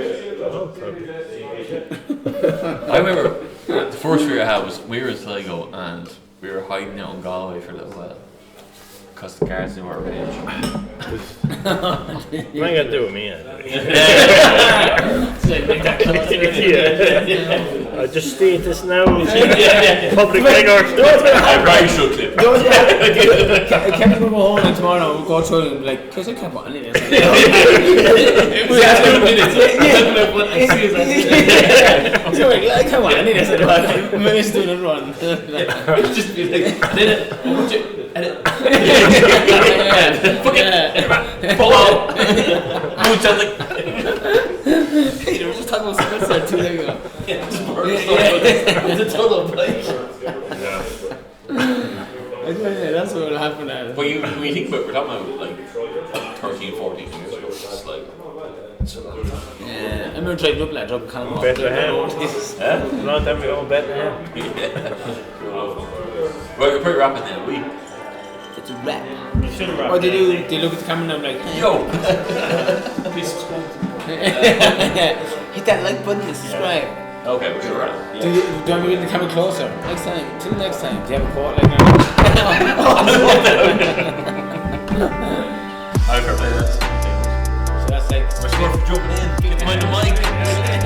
I remember the first fear I had was we were in Sligo and we were hiding out in Galway for a little while because the guards knew our range. What am I gonna do with me? I just state this now. Public record. I probably should clip. I can't remember home and tomorrow we'll go through and be like, because I can't put any of this. We have 2 minutes. So like, I can't want any of this. I'm just doing a run. Just be like, edit. Follow. Hey, they were just talking about Spencer 2 days ago. It's a total blank. That's what will happen now. But when you think about it, we're talking about like 13, 14 years ago. It's like it's a long time. Yeah, I remember driving up like drop kind of Bethlehem. A long time ago in Bethlehem. Well, we're pretty rapid then. It's a wrap. You should have Or they look at the camera and I'm like, hey, Yo. hit that like button and subscribe. Okay, we're gonna wrap. Do you want me to get the camera closer? Next time. Till next time. Do you have a quote like that? I've heard that. So that's Like, we're scared for jumping in, get behind the mic.